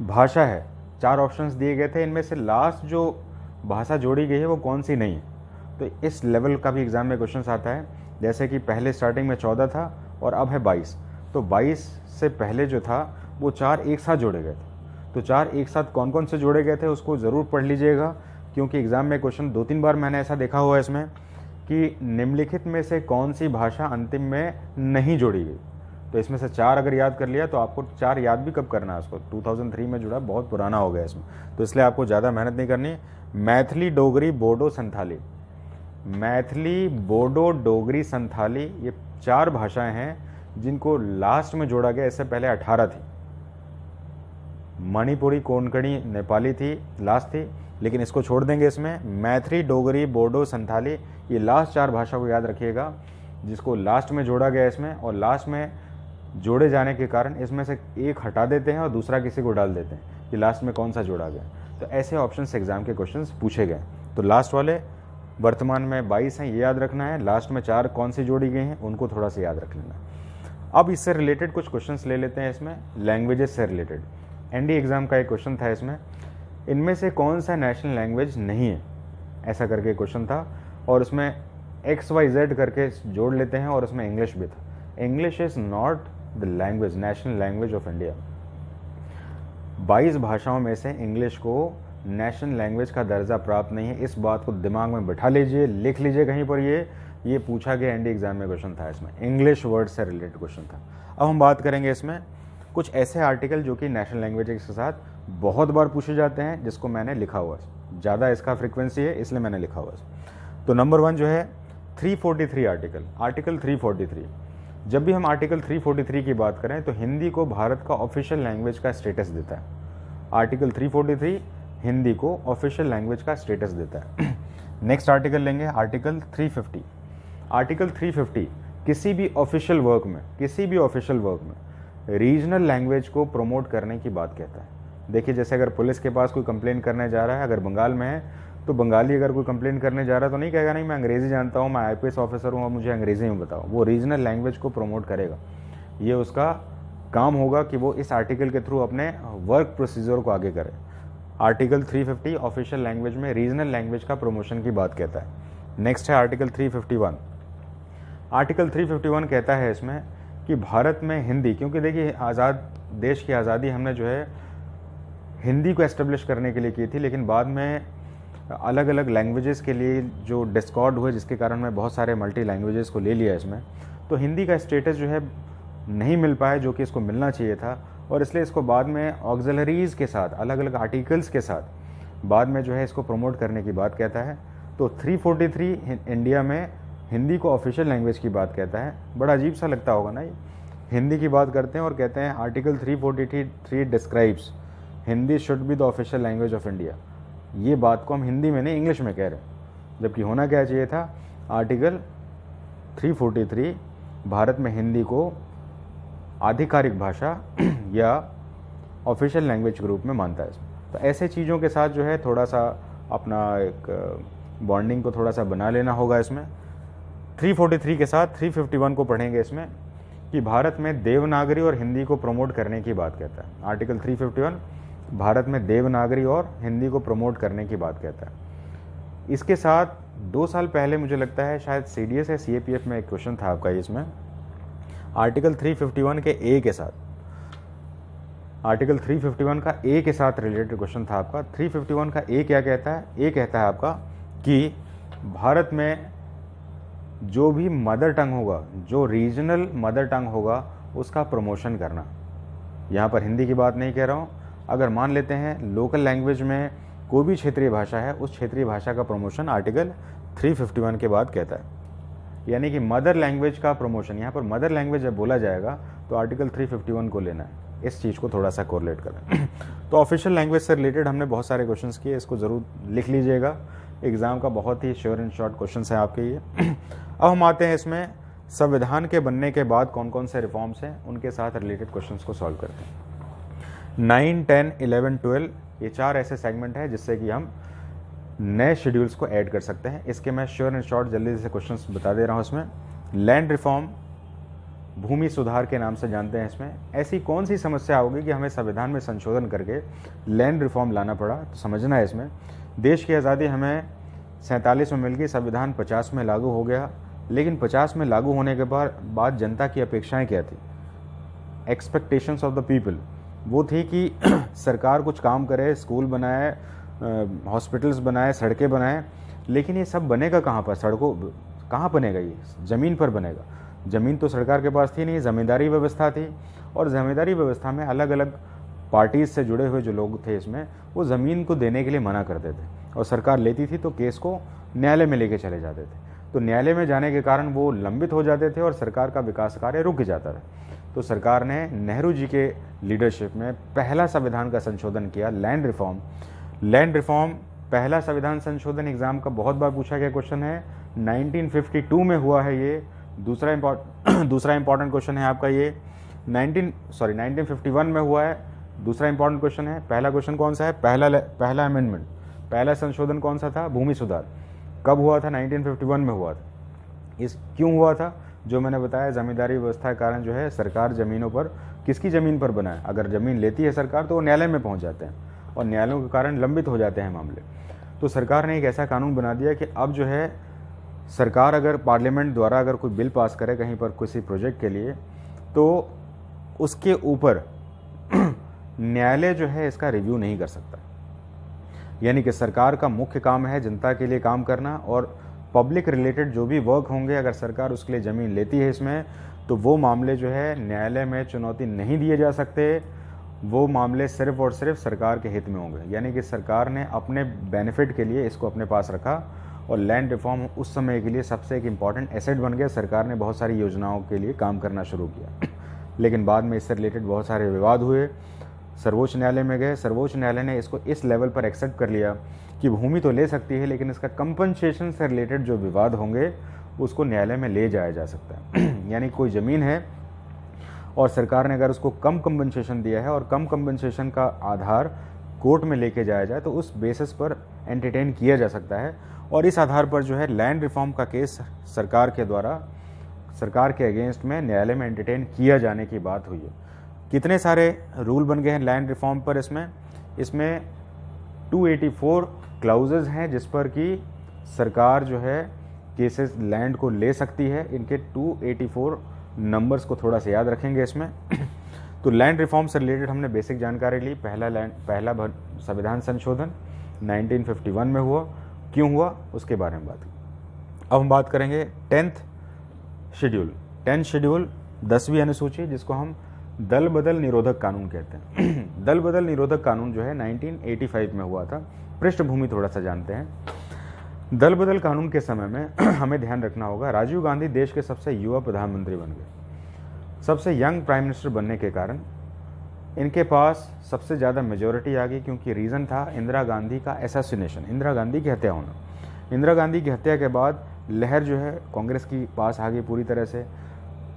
भाषा है, 4 ऑप्शंस दिए गए थे, इनमें से लास्ट जो भाषा जोड़ी गई है वो कौन सी नहीं है। तो इस लेवल का भी एग्ज़ाम में क्वेश्चन आता है। जैसे कि पहले स्टार्टिंग में 14 था और अब है 22, तो 22 से पहले जो था वो 4 एक साथ जोड़े गए थे। तो 4 एक साथ कौन कौन से जोड़े गए थे उसको ज़रूर पढ़ लीजिएगा, क्योंकि एग्ज़ाम में क्वेश्चन 2-3 बार मैंने ऐसा देखा हुआ है इसमें कि निम्नलिखित में से कौन सी भाषा अंतिम में नहीं जोड़ी गई। तो इसमें से 4 अगर याद कर लिया तो आपको 4 याद भी कब करना है उसको, 2003 में जुड़ा, बहुत पुराना हो गया इसमें, तो इसलिए आपको ज़्यादा मेहनत नहीं करनी। मैथिली, डोगरी, बोडो, संथाली। मैथिली, बोडो, डोगरी, संथाली, ये 4 भाषाएं हैं जिनको लास्ट में जोड़ा गया। इससे पहले 18 थी। मणिपुरी, कोंकणी, नेपाली थी, लास्ट थी, लेकिन इसको छोड़ देंगे। इसमें मैथिली, डोगरी, बोडो, संथाली, ये लास्ट 4 भाषा को याद रखिएगा जिसको लास्ट में जोड़ा गया इसमें। और लास्ट में जोड़े जाने के कारण इसमें से एक हटा देते हैं और दूसरा किसी को डाल देते हैं कि लास्ट में कौन सा जोड़ा गया। तो ऐसे ऑप्शन से एग्जाम के क्वेश्चंस पूछे गए। तो लास्ट वाले वर्तमान में 22 हैं, ये याद रखना है। लास्ट में 4 कौन सी जोड़ी गई हैं उनको थोड़ा सा याद रख लेना। अब इससे रिलेटेड कुछ क्वेश्चंस ले लेते हैं। इसमें लैंग्वेजेस से रिलेटेड एनडी एग्जाम का एक क्वेश्चन था इसमें, इनमें से कौन सा नेशनल लैंग्वेज नहीं है, ऐसा करके क्वेश्चन था। और उसमें XYZ करके जोड़ लेते हैं और उसमें इंग्लिश भी था। English is not the language, national language of India. 22 भाषाओं में से इंग्लिश को नेशनल लैंग्वेज का दर्जा प्राप्त नहीं है। इस बात को दिमाग में बैठा लीजिए, लिख लीजिए कहीं पर। ये पूछा गया एनडी एग्जाम में क्वेश्चन था इसमें, इंग्लिश वर्ड से रिलेटेड क्वेश्चन था। अब हम बात करेंगे इसमें कुछ ऐसे आर्टिकल जो कि नेशनल लैंग्वेज के साथ बहुत बार पूछे जाते हैं, जिसको मैंने लिखा हुआ है। ज़्यादा इसका फ्रिक्वेंसी है इसलिए मैंने लिखा हुआ है। तो नंबर 1 जो है 343 आर्टिकल 343। जब भी हम आर्टिकल 343 की बात करें तो हिंदी को भारत का ऑफिशियल लैंग्वेज का स्टेटस देता है। आर्टिकल 343 हिंदी को ऑफिशियल लैंग्वेज का स्टेटस देता है। नेक्स्ट आर्टिकल लेंगे, आर्टिकल 350। आर्टिकल 350 किसी भी ऑफिशियल वर्क में रीजनल लैंग्वेज को प्रमोट करने की बात कहता है। देखिए, जैसे अगर पुलिस के पास कोई कंप्लेन करने जा रहा है, अगर बंगाल में है तो बंगाली अगर कोई कंप्लेन करने जा रहा है तो नहीं कहेगा नहीं मैं अंग्रेज़ी जानता हूँ, मैं IPS ऑफिसर हूँ और मुझे अंग्रेज़ी में बताओ। वो रीजनल लैंग्वेज को प्रमोट करेगा। ये उसका काम होगा कि वो इस आर्टिकल के थ्रू अपने वर्क प्रोसीजर को आगे करे। आर्टिकल 350 ऑफिशियल लैंग्वेज में रीजनल लैंग्वेज का प्रमोशन की बात कहता है। नेक्स्ट है आर्टिकल 351। आर्टिकल 351 कहता है इसमें कि भारत में हिंदी, क्योंकि देखिए देश की आज़ादी हमने जो है हिंदी को एस्टेब्लिश करने के लिए की थी, लेकिन बाद में अलग अलग लैंग्वेजेस के लिए जो डिस्कॉर्ड हुए, जिसके कारण मैं बहुत सारे मल्टी लैंग्वेजेस को ले लिया इसमें, तो हिंदी का स्टेटस जो है नहीं मिल पाया जो कि इसको मिलना चाहिए था। और इसलिए इसको बाद में ऑक्सिलरीज़ के साथ, अलग अलग आर्टिकल्स के साथ बाद में जो है इसको प्रमोट करने की बात कहता है। तो 343 इंडिया में हिंदी को ऑफिशियल लैंग्वेज की बात कहता है। बड़ा अजीब सा लगता होगा ना, ये हिंदी की बात करते हैं और कहते हैं article 343 describes Hindi should be the official language of India. ये बात को हम हिंदी में नहीं इंग्लिश में कह रहे हैं, जबकि होना क्या चाहिए था, आर्टिकल 343 भारत में हिंदी को आधिकारिक भाषा या ऑफिशियल लैंग्वेज के रूप में मानता है इसमें। तो ऐसे चीज़ों के साथ जो है थोड़ा सा अपना एक बॉन्डिंग को थोड़ा सा बना लेना होगा इसमें। 343 के साथ 351 को पढ़ेंगे इसमें कि भारत में देवनागरी और हिंदी को प्रमोट करने की बात कहता है। आर्टिकल 351 भारत में देवनागरी और हिंदी को प्रमोट करने की बात कहता है। इसके साथ 2 साल पहले मुझे लगता है शायद CDS या CAPF में एक क्वेश्चन था आपका इसमें, आर्टिकल 351 के ए के साथ, आर्टिकल 351 का ए के साथ रिलेटेड क्वेश्चन था आपका। 351 का ए क्या कहता है? ए कहता है आपका कि भारत में जो भी मदर टंग होगा, जो रीजनल मदर टंग होगा, उसका प्रमोशन करना। यहाँ पर हिंदी की बात नहीं कह रहा हूँ। अगर मान लेते हैं लोकल लैंग्वेज में कोई भी क्षेत्रीय भाषा है, उस क्षेत्रीय भाषा का प्रमोशन आर्टिकल 351 के बाद कहता है। यानी कि मदर लैंग्वेज का प्रमोशन, यहाँ पर मदर लैंग्वेज जब बोला जाएगा तो आर्टिकल 351 को लेना है। इस चीज़ को थोड़ा सा कोरिलेट करें। तो ऑफिशियल लैंग्वेज से रिलेटेड हमने बहुत सारे क्वेश्चंस किए, इसको ज़रूर लिख लीजिएगा। एग्ज़ाम का बहुत ही श्योर एंड शॉर्ट क्वेश्चन है आपके ये। अब हम आते हैं इसमें संविधान के बनने के बाद कौन कौन से रिफॉर्म्स हैं, उनके साथ रिलेटेड क्वेश्चंस को सॉल्व करते हैं। 9, 10, 11, 12 ये 4 ऐसे सेगमेंट हैं जिससे कि हम नए शेड्यूल्स को ऐड कर सकते हैं। इसके मैं श्योर एंड शॉर्ट जल्दी से क्वेश्चंस बता दे रहा हूँ। इसमें लैंड रिफॉर्म, भूमि सुधार के नाम से जानते हैं। इसमें ऐसी कौन सी समस्या होगी कि हमें संविधान में संशोधन करके लैंड रिफॉर्म लाना पड़ा, तो समझना है इसमें। देश की आज़ादी हमें 47 में मिल गई, संविधान 50 में लागू हो गया, लेकिन 50 में लागू होने के बाद जनता की अपेक्षाएं क्या थी? एक्सपेक्टेशंस ऑफ द पीपल वो थी कि सरकार कुछ काम करे, स्कूल बनाए, हॉस्पिटल्स बनाए, सड़कें बनाए, लेकिन ये सब बनेगा कहाँ पर? सड़कों कहाँ बनेगा? ये ज़मीन पर बनेगा। ज़मीन तो सरकार के पास थी नहीं, ज़मींदारी व्यवस्था थी, और ज़मींदारी व्यवस्था में अलग अलग पार्टीज से जुड़े हुए जो लोग थे इसमें, वो ज़मीन को देने के लिए मना करते थे, और सरकार लेती थी तो केस को न्यायालय में लेके चले जाते थे। तो न्यायालय में जाने के कारण वो लंबित हो जाते थे और सरकार का विकास कार्य रुक जाता था। तो सरकार ने नेहरू जी के लीडरशिप में पहला संविधान का संशोधन किया, लैंड रिफॉर्म। लैंड रिफॉर्म पहला संविधान संशोधन एग्जाम का बहुत बार पूछा गया क्वेश्चन है। 1952 में हुआ है ये। दूसरा इंपॉर्टेंट क्वेश्चन है आपका ये 1951 में हुआ है। दूसरा इंपॉर्टेंट क्वेश्चन है। पहला क्वेश्चन कौन सा है? पहला अमेंडमेंट, पहला संशोधन कौन सा था? भूमि सुधार। कब हुआ था? 1951 में हुआ था। इस क्यों हुआ था? जो मैंने बताया, जमींदारी व्यवस्था के कारण जो है सरकार ज़मीनों पर, किसकी ज़मीन पर बनाए, अगर ज़मीन लेती है सरकार तो वो न्यायालय में पहुंच जाते हैं, और न्यायालयों के कारण लंबित हो जाते हैं मामले। तो सरकार ने एक ऐसा कानून बना दिया कि अब जो है सरकार अगर पार्लियामेंट द्वारा अगर कोई बिल पास करे कहीं पर किसी प्रोजेक्ट के लिए, तो उसके ऊपर न्यायालय जो है इसका रिव्यू नहीं कर सकता। यानी कि सरकार का मुख्य काम है जनता के लिए काम करना, और पब्लिक रिलेटेड जो भी वर्क होंगे, अगर सरकार उसके लिए ज़मीन लेती है इसमें, तो वो मामले जो है न्यायालय में चुनौती नहीं दिए जा सकते। वो मामले सिर्फ और सिर्फ सरकार के हित में होंगे। यानी कि सरकार ने अपने बेनिफिट के लिए इसको अपने पास रखा, और लैंड रिफॉर्म उस समय के लिए सबसे एक इम्पॉर्टेंट एसेट बन गया। सरकार ने बहुत सारी योजनाओं के लिए काम करना शुरू किया, लेकिन बाद में इससे रिलेटेड बहुत सारे विवाद हुए। सर्वोच्च न्यायालय में गए, सर्वोच्च न्यायालय ने इसको इस लेवल पर एक्सेप्ट कर लिया कि भूमि तो ले सकती है, लेकिन इसका कंपनसेशन से रिलेटेड जो विवाद होंगे उसको न्यायालय में ले जाया जा सकता है। यानी कोई ज़मीन है और सरकार ने अगर उसको कम कंपनसेशन दिया है, और कम कंपनसेशन का आधार कोर्ट में लेके जाया जाए, तो उस बेसिस पर एंटरटेन किया जा सकता है। और इस आधार पर जो है लैंड रिफॉर्म का केस सरकार के द्वारा, सरकार के अगेंस्ट में न्यायालय में एंटरटेन किया जाने की बात हुई है। कितने सारे रूल बन गए हैं लैंड रिफॉर्म पर? इसमें 284 क्लाउजेज हैं जिस पर कि सरकार जो है केसेस लैंड को ले सकती है। इनके 284 नंबर्स को थोड़ा सा याद रखेंगे इसमें। तो लैंड रिफॉर्म से रिलेटेड हमने बेसिक जानकारी ली। पहला संविधान संशोधन 1951 में हुआ, क्यों हुआ उसके बारे में बात की। अब हम बात करेंगे 10th शेड्यूल। 10th शेड्यूल 10वीं अनुसूची, जिसको हम दल बदल निरोधक कानून कहते हैं। दल बदल निरोधक कानून जो है 1985 में हुआ था। पृष्ठभूमि थोड़ा सा जानते हैं। दल बदल कानून के समय में हमें ध्यान रखना होगा, राजीव गांधी देश के सबसे युवा प्रधानमंत्री बन गए। सबसे यंग प्राइम मिनिस्टर बनने के कारण इनके पास सबसे ज़्यादा मेजॉरिटी आ गई, क्योंकि रीज़न था इंदिरा गांधी का असैसिनेशन, इंदिरा गांधी की हत्या होना। इंदिरा गांधी की हत्या के बाद लहर जो है कांग्रेस की पास आ गई पूरी तरह से।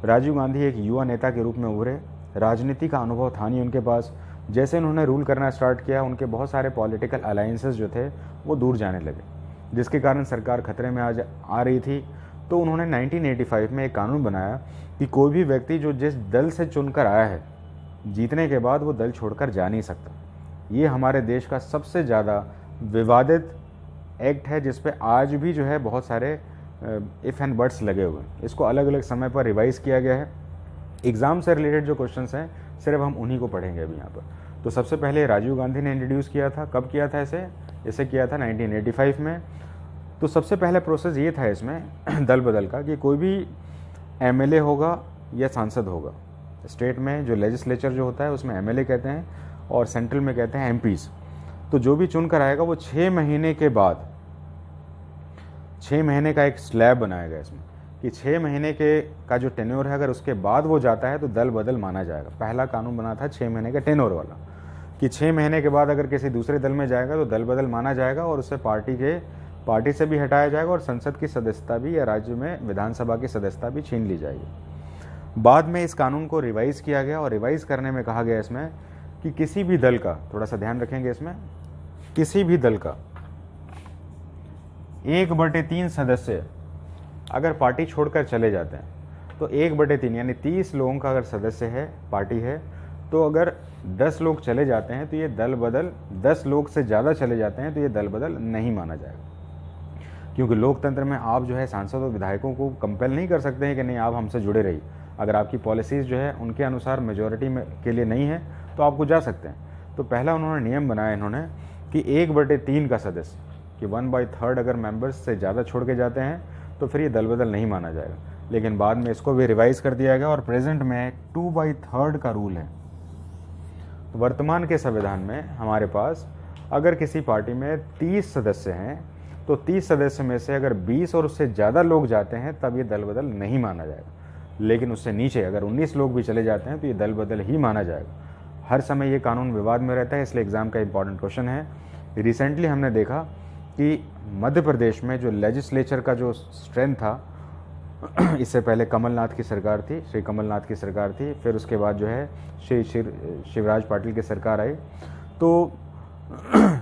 राजीव गांधी एक युवा नेता के रूप में उभरे, राजनीति का अनुभव था नहीं उनके पास, जैसे उन्होंने रूल करना स्टार्ट किया, उनके बहुत सारे पॉलिटिकल अलायंसेस जो थे वो दूर जाने लगे, जिसके कारण सरकार खतरे में आज आ रही थी। तो उन्होंने 1985 में एक कानून बनाया कि कोई भी व्यक्ति जो जिस दल से चुनकर आया है, जीतने के बाद वो दल छोड़कर जा नहीं सकता। ये हमारे देश का सबसे ज़्यादा विवादित एक्ट है, जिस पे आज भी जो है बहुत सारे इफ़ एंड बट्स लगे हुए हैं। इसको अलग अलग समय पर रिवाइज़ किया गया है। एग्ज़ाम से रिलेटेड जो क्वेश्चंस हैं सिर्फ हम उन्हीं को पढ़ेंगे अभी यहाँ पर। तो सबसे पहले राजीव गांधी ने इंट्रोड्यूस किया था। कब किया था इसे किया था 1985 में। तो सबसे पहले प्रोसेस ये था इसमें दल बदल का कि कोई भी एमएलए होगा या सांसद होगा। स्टेट में जो लेजिस्लेचर जो होता है उसमें एमएलए कहते हैं और सेंट्रल में कहते हैं एमपीज़। तो जो भी चुन कर आएगा वो 6 महीने के बाद, 6 महीने का एक स्लैब बनाया गया इसमें कि 6 महीने के का जो टेन्योर है, अगर उसके बाद वो जाता है तो दल बदल माना जाएगा। पहला कानून बना था 6 महीने के टेन्योर वाला कि 6 महीने के बाद अगर किसी दूसरे दल में जाएगा तो दल बदल माना जाएगा और उससे पार्टी से भी हटाया जाएगा और संसद की सदस्यता भी या राज्य में विधानसभा की सदस्यता भी छीन ली जाएगी। बाद में इस कानून को रिवाइज़ किया गया और रिवाइज़ करने में कहा गया इसमें कि किसी भी दल का, थोड़ा सा ध्यान रखेंगे इसमें, किसी भी दल का 1/3 सदस्य अगर पार्टी छोड़कर चले जाते हैं तो 1/3 यानी 30 लोगों का अगर सदस्य है, पार्टी है, तो अगर 10 लोग चले जाते हैं तो ये दल बदल, 10 लोग से ज़्यादा चले जाते हैं तो ये दल बदल नहीं माना जाएगा। क्योंकि लोकतंत्र में आप जो है सांसद और विधायकों को कंपेल नहीं कर सकते हैं कि नहीं आप हमसे जुड़े रहिए। अगर आपकी पॉलिसीज़ जो है उनके अनुसार मेजॉरिटी में के लिए नहीं है तो आपको जा सकते हैं। तो पहला उन्होंने नियम बनाया इन्होंने कि 1/3 का सदस्य, कि 1/3 अगर मेंबर्स से ज़्यादा छोड़ के जाते हैं तो फिर ये दल बदल नहीं माना जाएगा। लेकिन बाद में इसको भी रिवाइज़ कर दिया गया और प्रेजेंट में 2/3 का रूल है। तो वर्तमान के संविधान में हमारे पास अगर किसी पार्टी में 30 सदस्य हैं तो 30 सदस्य में से अगर 20 और उससे ज़्यादा लोग जाते हैं तब ये दल बदल नहीं माना जाएगा। लेकिन उससे नीचे अगर 19 लोग भी चले जाते हैं तो ये दल बदल ही माना जाएगा। हर समय ये कानून विवाद में रहता है, इसलिए एग्ज़ाम का इंपॉर्टेंट क्वेश्चन है। रिसेंटली हमने देखा कि मध्य प्रदेश में जो लेजिस्लेचर का जो स्ट्रेंथ था, इससे पहले कमलनाथ की सरकार थी, श्री कमलनाथ की सरकार थी, फिर उसके बाद जो है श्री शिवराज पाटिल की सरकार आई, तो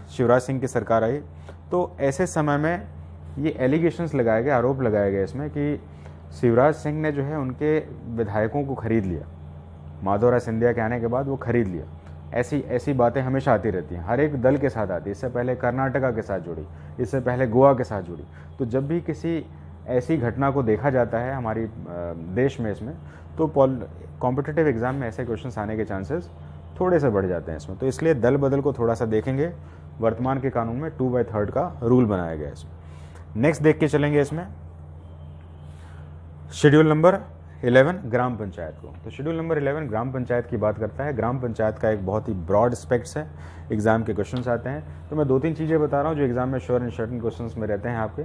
शिवराज सिंह की सरकार आई। तो ऐसे समय में ये एलिगेशंस लगाए गए, आरोप लगाए गए इसमें कि शिवराज सिंह ने जो है उनके विधायकों को खरीद लिया। माधवराय सिंधिया के आने के बाद वो खरीद लिया। ऐसी बातें हमेशा आती रहती हैं, हर एक दल के साथ आती है। इससे पहले कर्नाटका के साथ जुड़ी, इससे पहले गोवा के साथ जुड़ी। तो जब भी किसी ऐसी घटना को देखा जाता है हमारी देश में इसमें, तो कॉम्पिटिटिव एग्जाम में ऐसे क्वेश्चंस आने के चांसेस थोड़े से बढ़ जाते हैं इसमें। तो इसलिए दल बदल को थोड़ा सा देखेंगे। वर्तमान के कानून में 2/3 का रूल बनाया गया है इसमें। नेक्स्ट देख के चलेंगे इसमें शेड्यूल नंबर 11 ग्राम पंचायत को। तो शेड्यूल नंबर 11 ग्राम पंचायत की बात करता है। ग्राम पंचायत का एक बहुत ही ब्रॉड स्पेक्ट्स है, एग्जाम के क्वेश्चंस आते हैं। तो मैं 2-3 चीज़ें बता रहा हूँ जो एग्जाम में श्योर एंड सर्टेन क्वेश्चंस में रहते हैं आपके।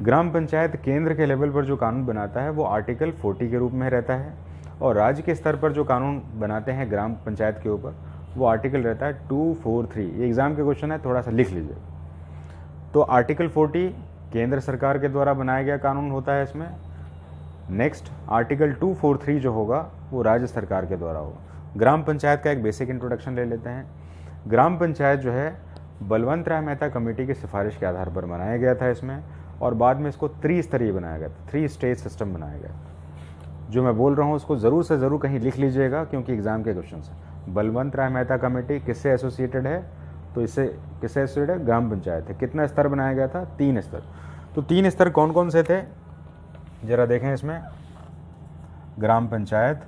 ग्राम पंचायत केंद्र के लेवल पर जो कानून बनाता है वो आर्टिकल 40 के रूप में रहता है, और राज्य के स्तर पर जो कानून बनाते हैं ग्राम पंचायत के ऊपर वो आर्टिकल रहता है 243। ये एग्जाम के क्वेश्चन है, थोड़ा सा लिख लीजिए। तो आर्टिकल 40 केंद्र सरकार के द्वारा बनाया गया कानून होता है इसमें। नेक्स्ट आर्टिकल 243 जो होगा वो राज्य सरकार के द्वारा होगा। ग्राम पंचायत का एक बेसिक इंट्रोडक्शन ले लेते हैं। ग्राम पंचायत जो है बलवंत राय मेहता कमेटी की सिफारिश के आधार पर बनाया गया था इसमें, और बाद में इसको त्रिस्तरीय बनाया गया था, 3 स्टेज सिस्टम बनाया गया। जो मैं बोल रहा हूँ उसको ज़रूर से ज़रूर कहीं लिख लीजिएगा, क्योंकि एग्जाम के क्वेश्चन हैं। बलवंत राय मेहता कमेटी किससे एसोसिएटेड है, तो इससे किससे एसोसिएटेड है, ग्राम पंचायत है। कितना स्तर बनाया गया था, 3 स्तर। तो 3 स्तर कौन कौन से थे जरा देखें इसमें। ग्राम पंचायत,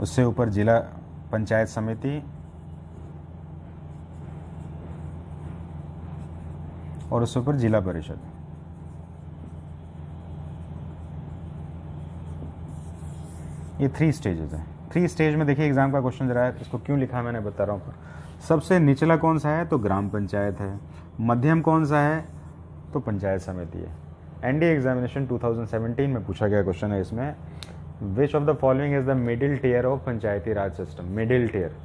उससे ऊपर जिला पंचायत समिति, और उससे ऊपर जिला परिषद। ये 3 स्टेजेस हैं। 3 स्टेज में देखिए एग्जाम का क्वेश्चन जरा है, इसको क्यों लिखा मैंने बता रहा हूँ। सबसे निचला कौन सा है, तो ग्राम पंचायत है। मध्यम कौन सा है, तो पंचायत समिति है। एनडीए एग्जामिनेशन 2017 में पूछा गया क्वेश्चन है इसमें, which of the following is the middle tier of Panchayati Raj system. Middle tier,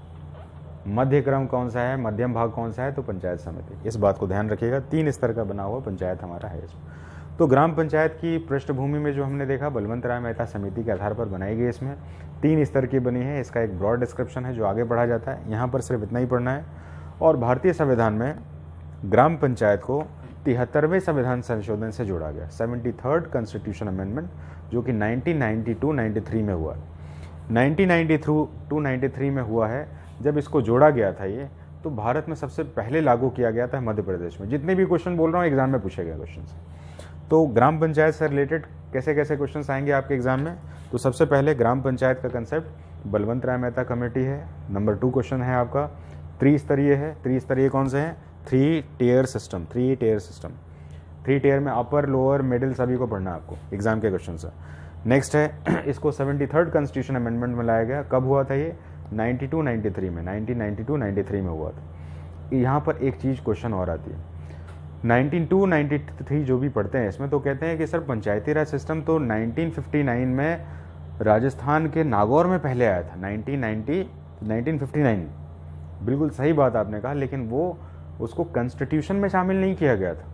मध्य क्रम कौन सा है, मध्यम भाग कौन सा है, तो पंचायत समिति। इस बात को ध्यान रखिएगा। 3 स्तर का बना हुआ पंचायत हमारा है इसमें। तो ग्राम पंचायत की पृष्ठभूमि में जो हमने देखा, बलवंत राय मेहता समिति के आधार पर बनाई गई। इसमें 3 स्तर की बनी है। इसका एक ब्रॉड डिस्क्रिप्शन है जो आगे पढ़ा जाता है, यहाँ पर सिर्फ इतना ही पढ़ना है। और भारतीय संविधान में ग्राम पंचायत को 73वें संविधान संशोधन से जोड़ा गया, 73rd कॉन्स्टिट्यूशन अमेंडमेंट, जो कि 1992-93 में हुआ। 1992-93 में हुआ है जब इसको जोड़ा गया था ये, तो भारत में सबसे पहले लागू किया गया था मध्य प्रदेश में। जितने भी क्वेश्चन बोल रहा हूँ एग्जाम में पूछे गए क्वेश्चन से। तो ग्राम पंचायत से रिलेटेड कैसे कैसे क्वेश्चंस आएंगे आपके एग्जाम में, तो सबसे पहले ग्राम पंचायत का कंसेप्ट बलवंत राय मेहता कमेटी है। नंबर 2 क्वेश्चन है आपका त्रिस्तरीय है। त्रिस्तरीय कौन से हैं? 3 टियर सिस्टम। 3 टियर में अपर, लोअर, मिडिल सभी को पढ़ना है आपको एग्जाम के क्वेश्चन से। नेक्स्ट है इसको 73rd कॉन्स्टिट्यूशन अमेंडमेंट में लाया गया। कब हुआ था ये? 92-93 में, 1992-93 में हुआ था। यहाँ पर एक चीज़ क्वेश्चन और आती है, 92-93 जो भी पढ़ते हैं इसमें, तो कहते हैं कि सर पंचायती राज सिस्टम तो 1959 में राजस्थान के नागौर में पहले आया था। 1959 बिल्कुल सही बात आपने कहा, लेकिन वो उसको कॉन्स्टिट्यूशन में शामिल नहीं किया गया था।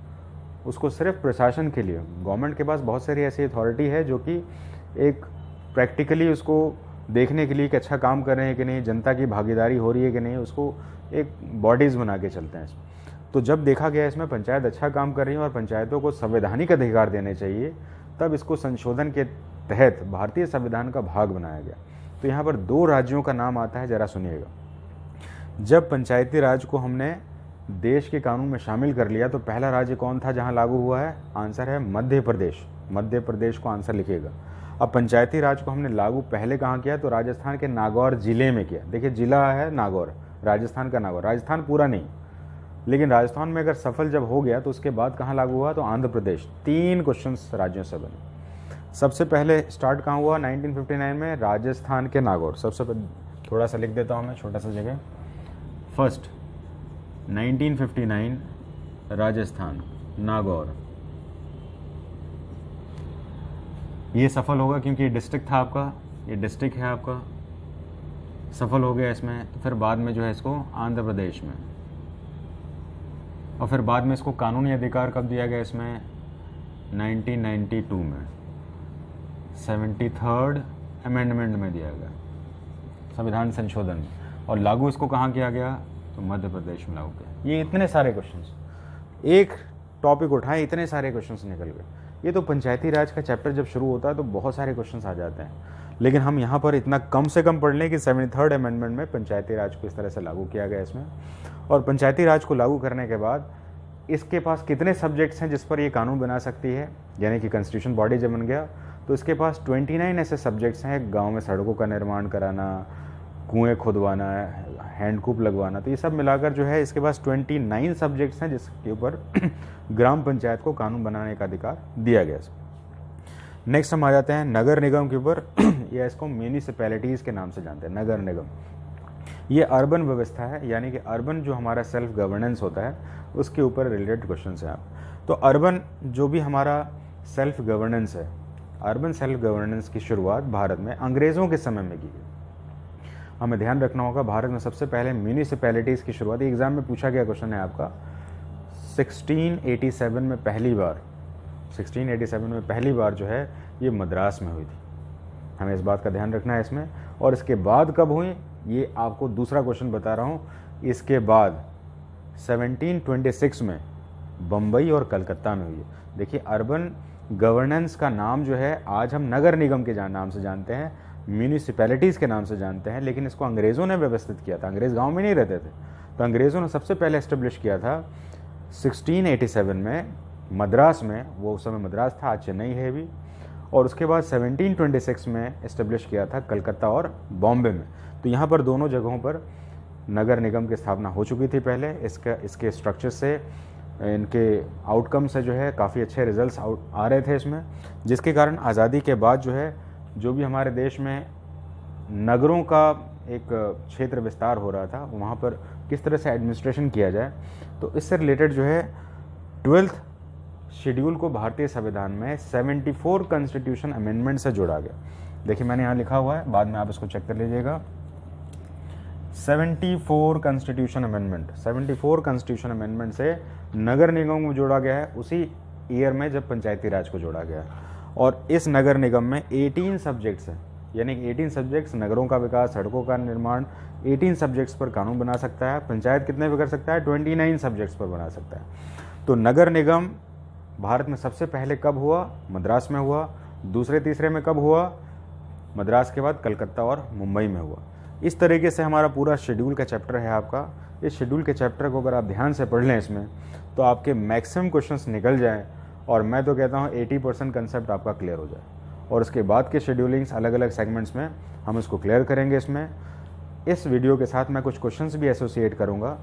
उसको सिर्फ प्रशासन के लिए, गवर्नमेंट के पास बहुत सारी ऐसी अथॉरिटी है जो कि एक प्रैक्टिकली उसको देखने के लिए कि अच्छा काम कर रहे हैं कि नहीं, जनता की भागीदारी हो रही है कि नहीं, उसको एक बॉडीज़ बना के चलते हैं। तो जब देखा गया इसमें पंचायत अच्छा काम कर रही है और पंचायतों को संवैधानिक अधिकार देने चाहिए, तब इसको संशोधन के तहत भारतीय संविधान का भाग बनाया गया। तो यहाँ पर 2 राज्यों का नाम आता है, ज़रा सुनिएगा। जब पंचायती राज को हमने देश के कानून में शामिल कर लिया, तो पहला राज्य कौन था जहाँ लागू हुआ है? आंसर है मध्य प्रदेश। मध्य प्रदेश को आंसर लिखिएगा। अब पंचायती राज को हमने लागू पहले कहाँ किया? तो राजस्थान के नागौर जिले में किया। देखिए जिला है नागौर, राजस्थान का नागौर, राजस्थान पूरा नहीं, लेकिन राजस्थान में अगर सफल जब हो गया तो उसके बाद कहाँ लागू हुआ? तो आंध्र प्रदेश। 3 क्वेश्चन राज्यों से बने। सबसे पहले स्टार्ट कहाँ हुआ? 1959 में राजस्थान के नागौर। सबसे पहले थोड़ा सा लिख देता हूँ मैं, छोटा सा जगह। फर्स्ट 1959 राजस्थान नागौर, ये सफल होगा क्योंकि ये डिस्ट्रिक्ट था आपका, ये डिस्ट्रिक्ट है आपका, सफल हो गया इसमें। तो फिर बाद में जो है इसको आंध्र प्रदेश में, और फिर बाद में इसको कानूनी अधिकार कब दिया गया? इसमें 1992 में 73rd अमेंडमेंट में दिया गया, संविधान संशोधन। और लागू इसको कहाँ किया गया? तो मध्य प्रदेश में लागू किया। ये इतने सारे क्वेश्चंस, एक टॉपिक उठाएं, इतने सारे क्वेश्चंस निकल गए। ये तो पंचायती राज का चैप्टर जब शुरू होता है तो बहुत सारे क्वेश्चंस आ जाते हैं, लेकिन हम यहाँ पर इतना कम से कम पढ़ लें कि 73rd अमेंडमेंट में पंचायती राज को इस तरह से लागू किया गया इसमें। और पंचायती राज को लागू करने के बाद इसके पास कितने सब्जेक्ट्स हैं जिस पर ये कानून बना सकती है, यानी कि कॉन्स्टिट्यूशन बॉडी जब बन गया तो इसके पास 29 ऐसे सब्जेक्ट्स हैं। गांव में सड़कों का निर्माण कराना, कुएं खुदवाना, हैंडकूप लगवाना, तो ये सब मिलाकर जो है इसके पास 29 सब्जेक्ट्स हैं जिसके ऊपर ग्राम पंचायत को कानून बनाने का अधिकार दिया गया। नेक्स्ट हम आ जाते हैं नगर निगम के ऊपर या इसको म्यूनिसिपैलिटीज़ के नाम से जानते हैं। नगर निगम ये अर्बन व्यवस्था है, यानी कि अर्बन जो हमारा सेल्फ गवर्नेंस होता है उसके ऊपर रिलेटेड क्वेश्चन है आप। तो अर्बन जो भी हमारा सेल्फ गवर्नेंस है, अर्बन सेल्फ गवर्नेंस की शुरुआत भारत में अंग्रेज़ों के समय में की गई। हमें ध्यान रखना होगा, भारत में सबसे पहले म्यूनिसिपैलिटीज़ की शुरुआत, एग्जाम में पूछा गया क्वेश्चन है आपका, 1687 में पहली बार, 1687 में पहली बार जो है ये मद्रास में हुई थी। हमें इस बात का ध्यान रखना है इसमें। और इसके बाद कब हुई, ये आपको दूसरा क्वेश्चन बता रहा हूँ। इसके बाद 1726 में बम्बई और कलकत्ता में हुई है। देखिए अर्बन गवर्नेंस का नाम जो है आज हम नगर निगम के नाम से जानते हैं, म्यूनिसिपैलिटीज़ के नाम से जानते हैं, लेकिन इसको अंग्रेज़ों ने व्यवस्थित किया था। अंग्रेज़ गांव में नहीं रहते थे, तो अंग्रेज़ों ने सबसे पहले एस्टेब्लिश किया था 1687 में मद्रास में, वो उस समय मद्रास था, आज चेन्नई है भी। और उसके बाद 1726 में एस्टेब्लिश किया था कलकत्ता और बॉम्बे में। तो यहाँ पर दोनों जगहों पर नगर निगम की स्थापना हो चुकी थी पहले। इसके स्ट्रक्चर से, इनके आउटकम से जो है काफ़ी अच्छे रिजल्ट्स आ रहे थे इसमें, जिसके कारण आज़ादी के बाद जो है जो भी हमारे देश में नगरों का एक क्षेत्र विस्तार हो रहा था, वहाँ पर किस तरह से एडमिनिस्ट्रेशन किया जाए, तो इससे रिलेटेड जो है 12th शेड्यूल को भारतीय संविधान में 74 कॉन्स्टिट्यूशन अमेंडमेंट से जोड़ा गया। देखिए मैंने यहाँ लिखा हुआ है, बाद में आप इसको चेक कर लीजिएगा। 74 कॉन्स्टिट्यूशन अमेंडमेंट, 74 कॉन्स्टिट्यूशन अमेंडमेंट से नगर निगम को जोड़ा गया है। उसी ईयर में जब पंचायती राज को जोड़ा गया। और इस नगर निगम में 18 सब्जेक्ट्स हैं, यानी कि 18 सब्जेक्ट्स, नगरों का विकास, सड़कों का निर्माण, 18 सब्जेक्ट्स पर कानून बना सकता है। पंचायत कितने पर कर सकता है? 29 सब्जेक्ट्स पर बना सकता है। तो नगर निगम भारत में सबसे पहले कब हुआ? मद्रास में हुआ। दूसरे तीसरे में कब हुआ? मद्रास के बाद कलकत्ता और मुंबई में हुआ। इस तरीके से हमारा पूरा शेड्यूल का चैप्टर है आपका। इस शेड्यूल के चैप्टर को अगर आप ध्यान से पढ़ लें इसमें, तो आपके मैक्सिमम क्वेश्चंस निकल जाएं, और मैं तो कहता हूं 80% कंसेप्ट आपका क्लियर हो जाए। और उसके बाद के शेड्यूलिंग्स अलग अलग सेगमेंट्स में हम इसको क्लियर करेंगे। इसमें इस वीडियो के साथ मैं कुछ क्वेश्चंस भी एसोसिएट करूँगा।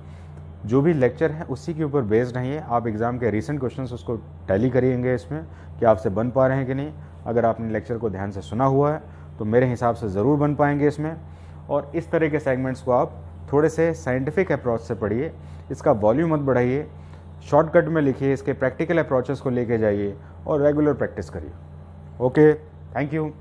जो भी लेक्चर है उसी के ऊपर बेस्ड नहीं है। आप एग्ज़ाम के रिसेंट क्वेश्चंस उसको टैली करिएंगे इसमें कि आपसे बन पा रहे हैं कि नहीं। अगर आपने लेक्चर को ध्यान से सुना हुआ है तो मेरे हिसाब से ज़रूर बन पाएंगे इसमें। और इस तरह के सेगमेंट्स को आप थोड़े से साइंटिफिक अप्रोच से पढ़िए, इसका वॉल्यूम मत बढ़ाइए, शॉर्टकट में लिखिए, इसके प्रैक्टिकल अप्रोचेस को लेके जाइए और रेगुलर प्रैक्टिस करिए। Okay, thank you.